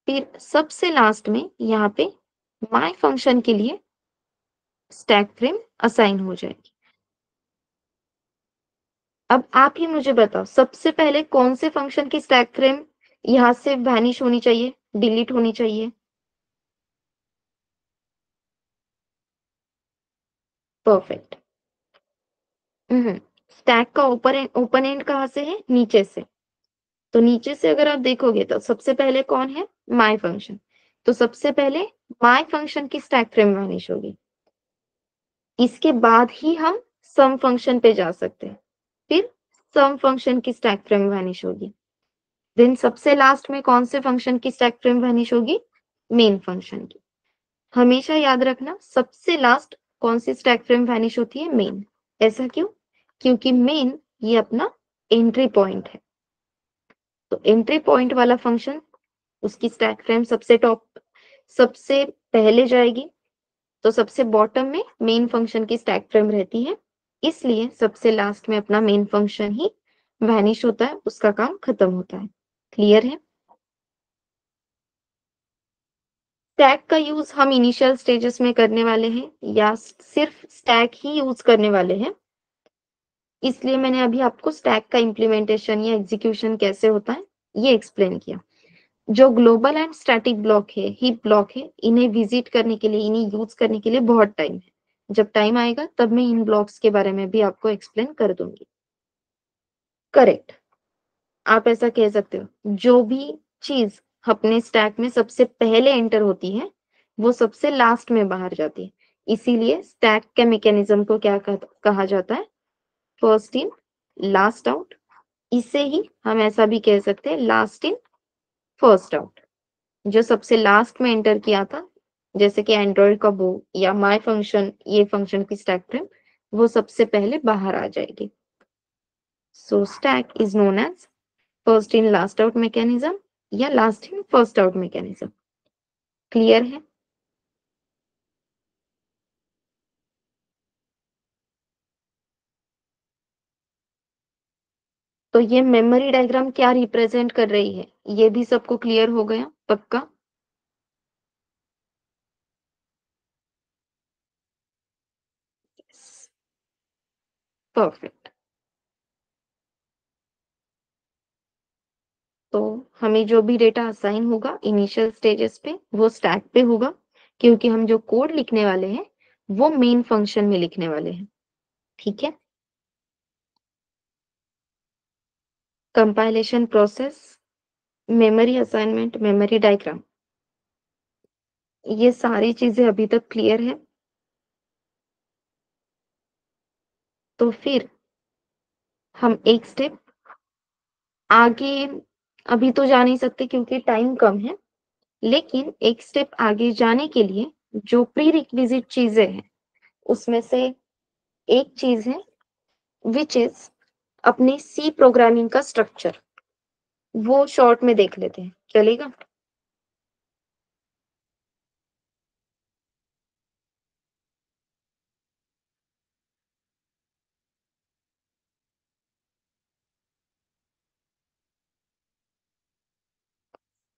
फिर सबसे लास्ट में यहाँ पे माय फंक्शन के लिए स्टैक फ्रेम असाइन हो जाएगी। अब आप ही मुझे बताओ, सबसे पहले कौन से फंक्शन की स्टैक फ्रेम यहाँ से वैनिश होनी चाहिए, डिलीट होनी चाहिए? परफेक्ट। स्टैक का ओपन एंड कहाँ से है? नीचे से। तो नीचे से अगर आप देखोगे तो सबसे पहले कौन है? My function. तो सबसे पहले माय फंक्शन की स्टैक फ्रेम वैनिश होगी। इसके बाद ही हम सम फंक्शन पे जा सकते हैं। फिर सम फंक्शन की स्टैक फ्रेम वैनिश होगी। देन सबसे लास्ट में कौन से फंक्शन की स्टैक फ्रेम वैनिश होगी? मेन फंक्शन की। हमेशा याद रखना, सबसे लास्ट कौन सी स्टैक फ्रेम वैनिश होती है? मेन। ऐसा क्यों? क्योंकि मेन ये अपना एंट्री पॉइंट है। तो एंट्री पॉइंट वाला फंक्शन, उसकी स्टैक फ्रेम सबसे टॉप, सबसे पहले जाएगी। तो सबसे बॉटम में मेन फंक्शन की स्टैक फ्रेम रहती है, इसलिए सबसे लास्ट में अपना मेन फंक्शन ही वैनिश होता है, उसका काम खत्म होता है। क्लियर है? स्टैक का यूज हम इनिशियल स्टेजेस में करने वाले हैं या सिर्फ स्टैक ही यूज करने वाले हैं, इसलिए मैंने अभी आपको स्टैक का इम्प्लीमेंटेशन या एग्जीक्यूशन कैसे होता है ये एक्सप्लेन किया। जो ग्लोबल एंड स्टैटिक ब्लॉक है, हीप ब्लॉक है, इन्हें विजिट करने के लिए, इन्हें यूज करने के लिए बहुत टाइम है। जब टाइम आएगा तब मैं इन ब्लॉक्स के बारे में भी आपको एक्सप्लेन कर दूंगी। करेक्ट, आप ऐसा कह सकते हो। जो भी चीज अपने स्टैक में सबसे पहले एंटर होती है वो सबसे लास्ट में बाहर जाती है, इसीलिए स्टैक के मैकेनिज्म को क्या कहा जाता है? First in last out. इसे ही हम ऐसा भी कह सकते हैं, लास्ट इन फर्स्ट आउट। जो सबसे लास्ट में एंटर किया था, जैसे कि एंड्रॉइड का वो या माय फंक्शन, ये फंक्शन की स्टैक फ्रेम, वो सबसे पहले बाहर आ जाएगी। So stack is known as first in last out mechanism या last in first out mechanism. Clear है? तो ये मेमोरी डायग्राम क्या रिप्रेजेंट कर रही है, ये भी सबको क्लियर हो गया? पक्का? परफेक्ट। तो हमें जो भी डेटा असाइन होगा इनिशियल स्टेजेस पे वो स्टैक पे होगा, क्योंकि हम जो कोड लिखने वाले हैं वो मेन फंक्शन में लिखने वाले हैं। ठीक है, compilation process, memory assignment, memory diagram, ये सारी चीजें अभी तक क्लियर है? तो फिर हम एक स्टेप आगे अभी तो जा नहीं सकते क्योंकि टाइम कम है, लेकिन एक स्टेप आगे जाने के लिए जो प्री रिक्विजिट चीजें हैं उसमें से एक चीज है विच इज अपनी सी प्रोग्रामिंग का स्ट्रक्चर। वो शॉर्ट में देख लेते हैं, चलेगा?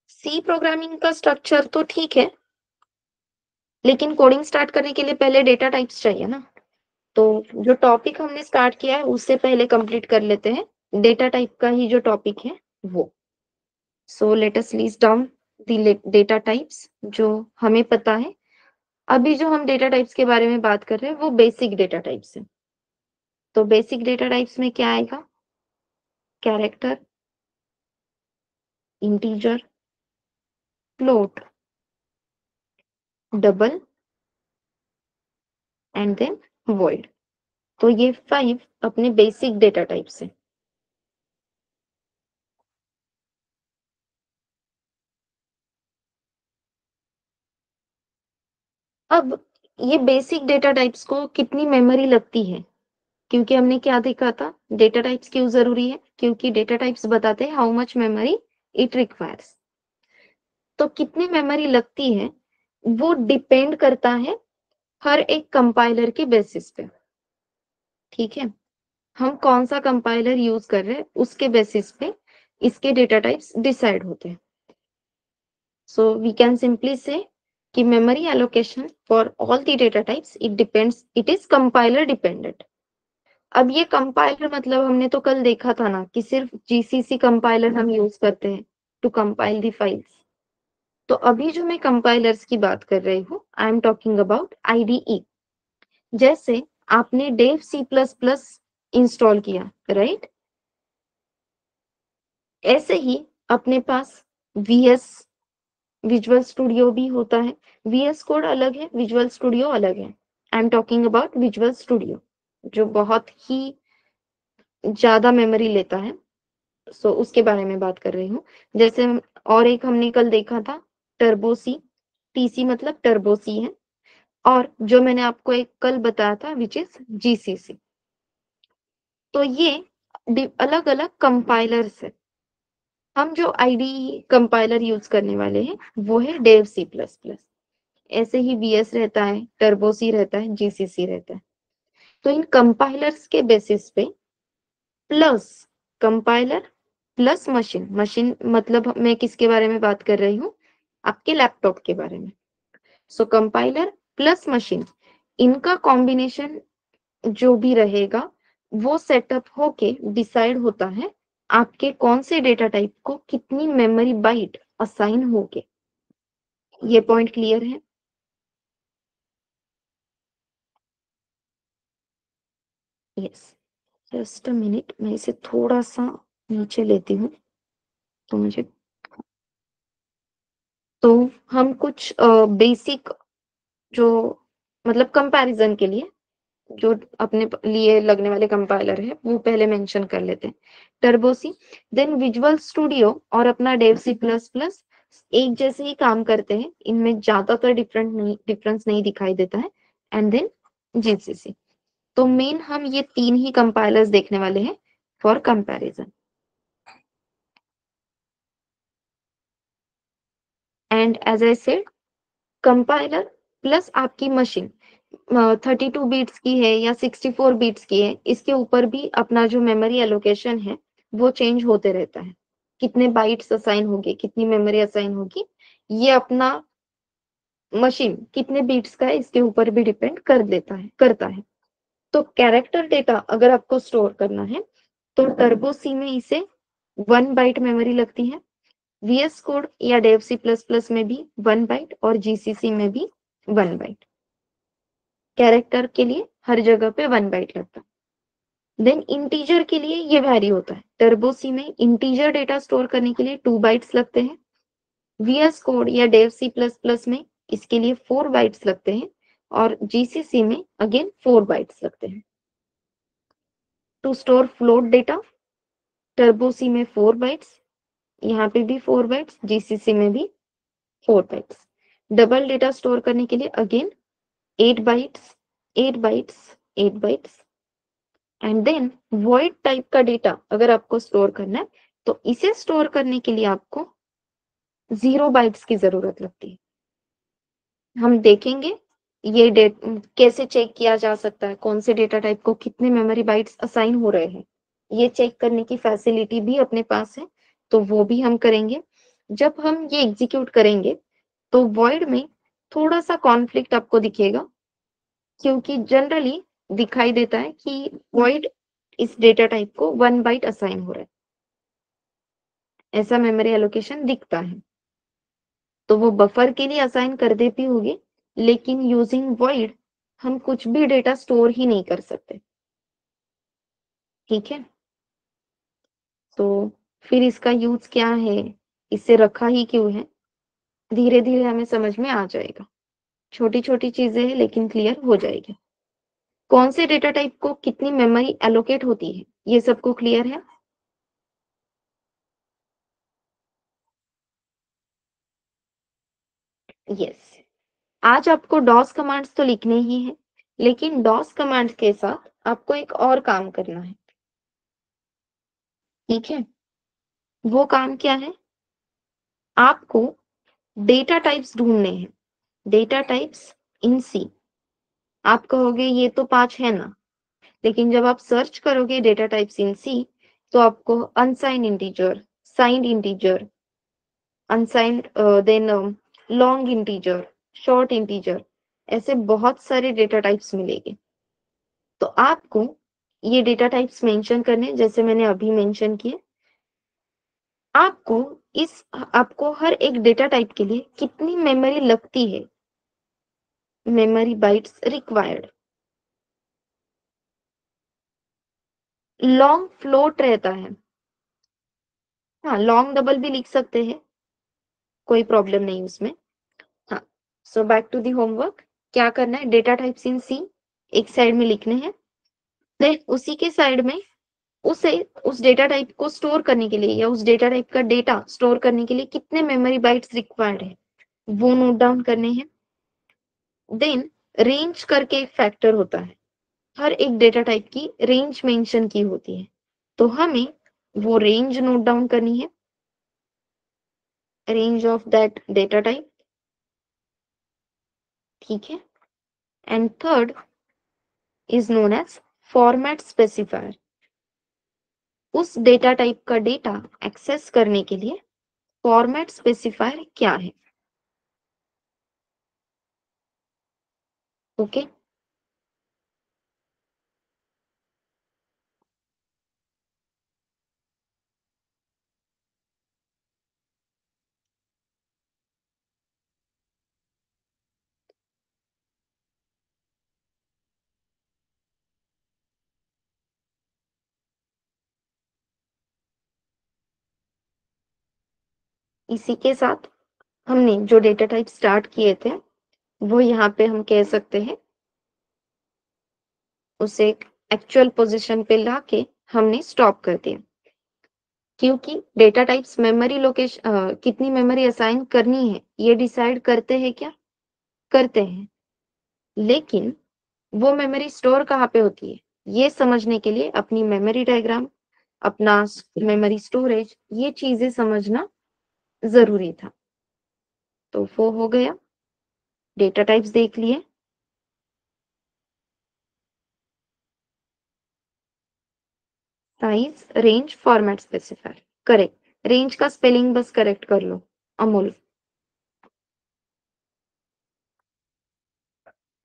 सी प्रोग्रामिंग का स्ट्रक्चर तो ठीक है, लेकिन कोडिंग स्टार्ट करने के लिए पहले डेटा टाइप्स चाहिए ना। तो जो टॉपिक हमने स्टार्ट किया है उससे पहले कंप्लीट कर लेते हैं डेटा टाइप का ही जो टॉपिक है वो। सो let us list down the data types जो हमें पता है। अभी जो हम डेटा टाइप्स के बारे में बात कर रहे हैं वो बेसिक डेटा टाइप्स है। तो बेसिक डेटा टाइप्स में क्या आएगा? Character, integer, float, double, and then void। तो ये 5 अपने बेसिक डेटा टाइप्स हैं। अब ये बेसिक डेटा टाइप्स को कितनी मेमोरी लगती है, क्योंकि हमने क्या देखा था, डेटा टाइप्स क्यों जरूरी है, क्योंकि डेटा टाइप्स बताते हैं how much memory it requires. तो कितनी मेमोरी लगती है वो डिपेंड करता है हर एक कंपाइलर के बेसिस पे। ठीक है, हम कौन सा कंपाइलर यूज कर रहे हैं उसके बेसिस पे इसके डेटा टाइप्स डिसाइड होते हैं। सो वी कैन सिंपली से कि memory allocation for all the data types it is compiler dependent। अब ये कंपाइलर मतलब हमने तो कल देखा था ना कि सिर्फ जीसीसी कंपाइलर हम यूज करते हैं टू कंपाइल द फाइल्स। तो अभी जो मैं कंपाइलर्स की बात कर रही हूँ, I am talking about IDE. जैसे आपने Dev C plus plus install किया, राइट? ऐसे ही अपने पास वीएस विजुअल स्टूडियो भी होता है। वीएस कोड अलग है, विजुअल स्टूडियो अलग है। आई am talking about visual studio जो बहुत ही ज्यादा मेमोरी लेता है। सो उसके बारे में बात कर रही हूँ। जैसे और एक हमने कल देखा था टर्बो सी। टीसी मतलब टर्बो सी है। और जो मैंने आपको एक कल बताया था विच इज जीसीसी। तो ये अलग अलग कंपाइलर्स है। हम जो आईडी कंपाइलर यूज करने वाले हैं वो है डेव सी प्लस प्लस। ऐसे ही वीएस रहता है, टर्बो सी रहता है, जीसीसी रहता है। तो इन कंपाइलर्स के बेसिस पे plus compiler plus machine. Machine मतलब मैं किसके बारे में बात कर रही हूँ, आपके लैपटॉप के बारे में। सो कंपाइलर प्लस मशीन, इनका कॉम्बिनेशन जो भी रहेगा वो सेटअप होके डिसाइड होता है आपके कौन से डेटा टाइप को कितनी मेमोरी बाइट असाइन होके। ये पॉइंट क्लियर है? यस। जस्ट अ मिनट, मैं इसे थोड़ा सा नीचे लेती हूँ तो मुझे। तो हम कुछ बेसिक जो मतलब कंपैरिजन के लिए जो अपने लिए लगने वाले कंपाइलर है वो पहले मेंशन कर लेते हैं। टर्बोसी, देन विजुअल स्टूडियो और अपना डेव सी प्लस प्लस एक जैसे ही काम करते हैं, इनमें ज्यादातर डिफरेंस नहीं दिखाई देता है। And then GCC. तो मेन हम ये तीन ही कंपाइलर्स देखने वाले हैं for comparison. And as I said, compiler plus आपकी मशीन 32 बीट्स की है या 64 बीट्स की है, इसके ऊपर भी अपना जो मेमोरी एलोकेशन है वो चेंज होते रहता है। कितने बाइट्स असाइन होंगे, कितनी मेमोरी असाइन होगी, ये अपना मशीन कितने बीट्स का है इसके ऊपर भी डिपेंड कर देता है करता है। तो कैरेक्टर डेटा अगर आपको स्टोर करना है तो टर्बो सी में इसे 1 बाइट मेमोरी लगती है। वीएस कोड या डेव सी प्लस प्लस में भी 1 बाइट और जीसीसी में भी 1 बाइट। कैरेक्टर के लिए हर जगह पे 1 बाइट लगता है। देन इंटीजर के लिए ये वैरी होता है। टर्बो सी में इंटीजर डेटा स्टोर करने के लिए 2 बाइट्स लगते हैं। वीएस कोड या डेव सी प्लस प्लस में इसके लिए 4 बाइट्स लगते हैं। और जीसीसी में अगेन 4 बाइट्स लगते हैं। To store float data, turbo C में 4 बाइट्स, यहाँ पे भी 4 बाइट्स, जीसीसी में भी 4 बाइट्स। डबल डेटा स्टोर करने के लिए again 8 bytes, 8 bytes, 8 bytes. And then void type का डेटा अगर आपको स्टोर करना है तो इसे स्टोर करने के लिए आपको 0 बाइट्स की जरूरत लगती है। हम देखेंगे ये डेट कैसे चेक किया जा सकता है, कौन से डेटा टाइप को कितने मेमोरी बाइट्स असाइन हो रहे हैं, ये चेक करने की फैसिलिटी भी अपने पास है। तो वो भी हम करेंगे। जब हम ये एग्जीक्यूट करेंगे तो वॉइड में थोड़ा सा कॉन्फ्लिक्ट आपको दिखेगा, क्योंकि जनरली दिखाई देता है कि वॉइड इस डेटा टाइप को 1 बाइट असाइन हो रहा है, ऐसा मेमोरी एलोकेशन दिखता है। तो वो बफर के लिए असाइन कर देती होगी, लेकिन यूजिंग वॉइड हम कुछ भी डेटा स्टोर ही नहीं कर सकते। ठीक है, तो फिर इसका यूज क्या है, इसे रखा ही क्यों है, धीरे धीरे हमें समझ में आ जाएगा। छोटी छोटी चीजें हैं लेकिन क्लियर हो जाएगी। कौन से डेटा टाइप को कितनी मेमोरी एलोकेट होती है, ये सबको क्लियर है? यस। आज आपको डॉस कमांड्स तो लिखने ही हैं, लेकिन डॉस कमांड्स के साथ आपको एक और काम करना है, ठीक है? वो काम क्या है? आपको डेटा टाइप्स ढूंढने हैं, डेटा टाइप्स इन सी। आप कहोगे ये तो 5 है ना, लेकिन जब आप सर्च करोगे डेटा टाइप्स इन सी, तो आपको unsigned integer, signed integer, unsigned, then long integer, short integer, ऐसे बहुत सारे डेटा टाइप्स मिलेंगे। तो आपको ये डेटा टाइप्स मेंशन करने, जैसे मैंने अभी मेंशन किए। आपको आपको हर एक डेटा टाइप के लिए कितनी मेमोरी लगती है, memory bytes required. Long float रहता है। हाँ, लॉन्ग डबल भी लिख सकते हैं, कोई प्रॉब्लम नहीं उसमें। हाँ, so back to the homework. क्या करना है? डेटा टाइप्स इन सी एक साइड में लिखने हैं, देन उसी के साइड में उसे उस डेटा टाइप को स्टोर करने के लिए या उस डेटा टाइप का डेटा स्टोर करने के लिए कितने मेमोरी बाइट्स रिक्वायर्ड है, वो नोट डाउन करने हैं। देन रेंज करके एक फैक्टर होता है, हर एक डेटा टाइप की रेंज मेंशन की होती है, तो हमें वो रेंज नोट डाउन करनी है, range of that data type, ठीक है? And third is known as format specifier. उस डेटा टाइप का डेटा एक्सेस करने के लिए फॉर्मेट स्पेसिफायर क्या है? ओके, इसी के साथ हमने जो डेटा टाइप स्टार्ट किए थे, वो यहाँ पे हम कह सकते हैं उसे एक एक्चुअल पोजीशन पे लाके हमने स्टॉप कर दिया, क्योंकि डेटा टाइप्स मेमोरी लोकेशन कितनी मेमोरी असाइन करनी है ये डिसाइड करते हैं क्या? करते हैं, लेकिन वो मेमोरी स्टोर कहाँ पे होती है, ये समझने के लिए अपनी मेमोरी डायग्राम, अपना मेमोरी स्टोरेज, ये चीजें समझना जरूरी था। तो वो हो गया, डेटा टाइप्स देख लिए। Size, range, format specifier, correct. Range का स्पेलिंग बस करेक्ट कर लो, अमूल।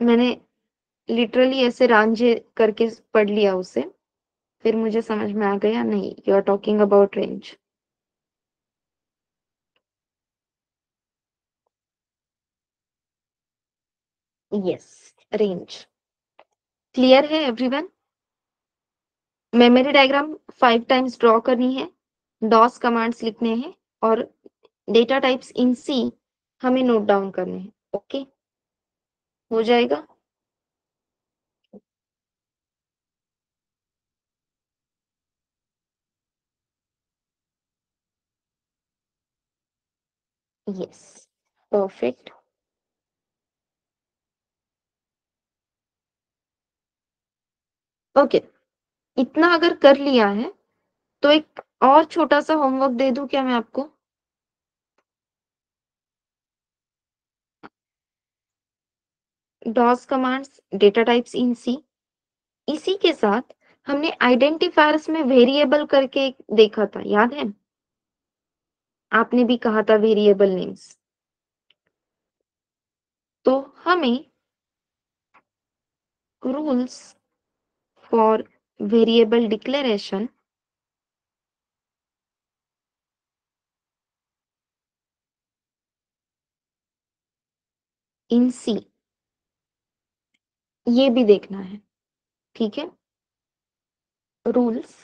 मैंने लिटरली ऐसे रांझे करके पढ़ लिया उसे, फिर मुझे समझ में आ गया नहीं, you are talking about range. Yes, range. Clear है everyone? Memory diagram 5 times draw करनी है, डॉस कमांड्स लिखने हैं, और डेटा टाइप्स इन सी हमें नोट डाउन करने हैं। ओके, हो जाएगा? Yes, perfect. ओके, इतना अगर कर लिया है तो एक और छोटा सा होमवर्क दे दूं क्या मैं आपको? DOS commands, data types in C, इसी के साथ हमने आइडेंटिफायर्स में वेरिएबल करके एक देखा था, याद है? आपने भी कहा था वेरिएबल नेम्स। तो हमें rules for variable declaration in C, ये भी देखना है, ठीक है? Rules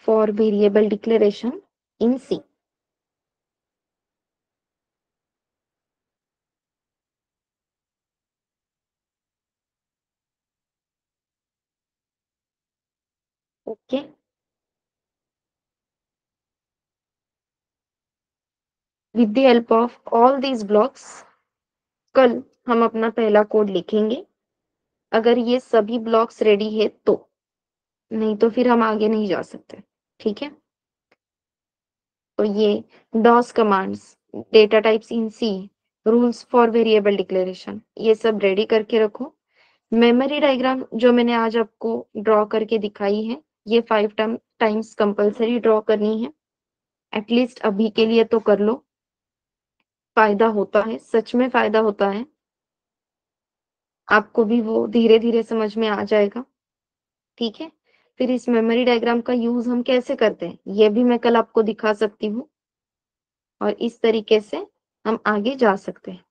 for variable declaration in C. Okay, with the help of all these blocks कल हम अपना पहला कोड लिखेंगे, अगर ये सभी ब्लॉक्स रेडी है तो, नहीं तो फिर हम आगे नहीं जा सकते। ठीक है, तो ये DOS commands, data types in C, rules for variable declaration, ये सब रेडी करके रखो। मेमोरी डायग्राम जो मैंने आज आपको ड्रॉ करके दिखाई है, ये 5 टाइम्स कंपल्सरी ड्रॉ करनी है, एटलीस्ट अभी के लिए तो कर लो। फायदा होता है, सच में फायदा होता है, आपको भी वो धीरे धीरे समझ में आ जाएगा। ठीक है, फिर इस मेमोरी डायग्राम का यूज हम कैसे करते हैं ये भी मैं कल आपको दिखा सकती हूँ, और इस तरीके से हम आगे जा सकते हैं।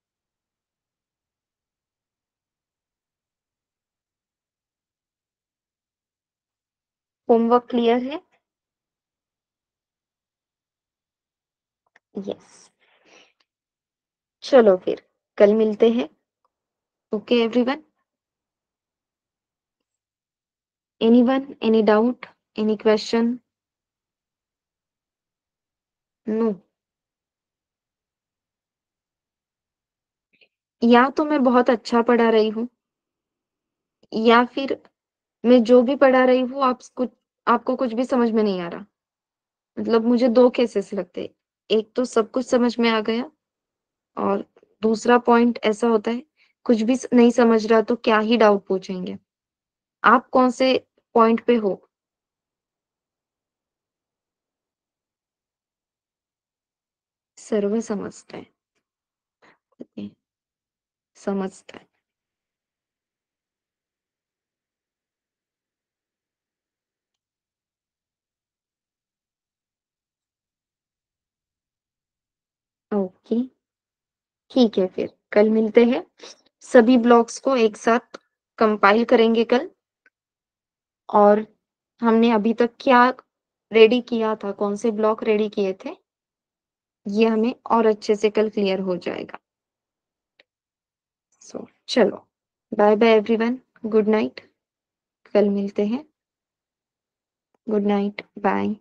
होमवर्क क्लियर है? यस, चलो फिर कल मिलते हैं। Okay everyone, anyone, any doubt, any question? No? या तो मैं बहुत अच्छा पढ़ा रही हूँ, या फिर मैं जो भी पढ़ा रही हूँ आपको कुछ भी समझ में नहीं आ रहा। मतलब मुझे दो केसेस लगते हैं, एक तो सब कुछ समझ में आ गया, और दूसरा पॉइंट ऐसा होता है कुछ भी नहीं समझ रहा तो क्या ही डाउट पूछेंगे। आप कौन से पॉइंट पे हो? सर्व समझता है, ओके, समझता है। ओके, ठीक है, फिर कल मिलते हैं। सभी ब्लॉक्स को एक साथ कंपाइल करेंगे कल, और हमने अभी तक क्या रेडी किया था, कौन से ब्लॉक रेडी किए थे, ये हमें और अच्छे से कल क्लियर हो जाएगा। सो चलो, bye bye everyone, good night, कल मिलते हैं। Good night, bye.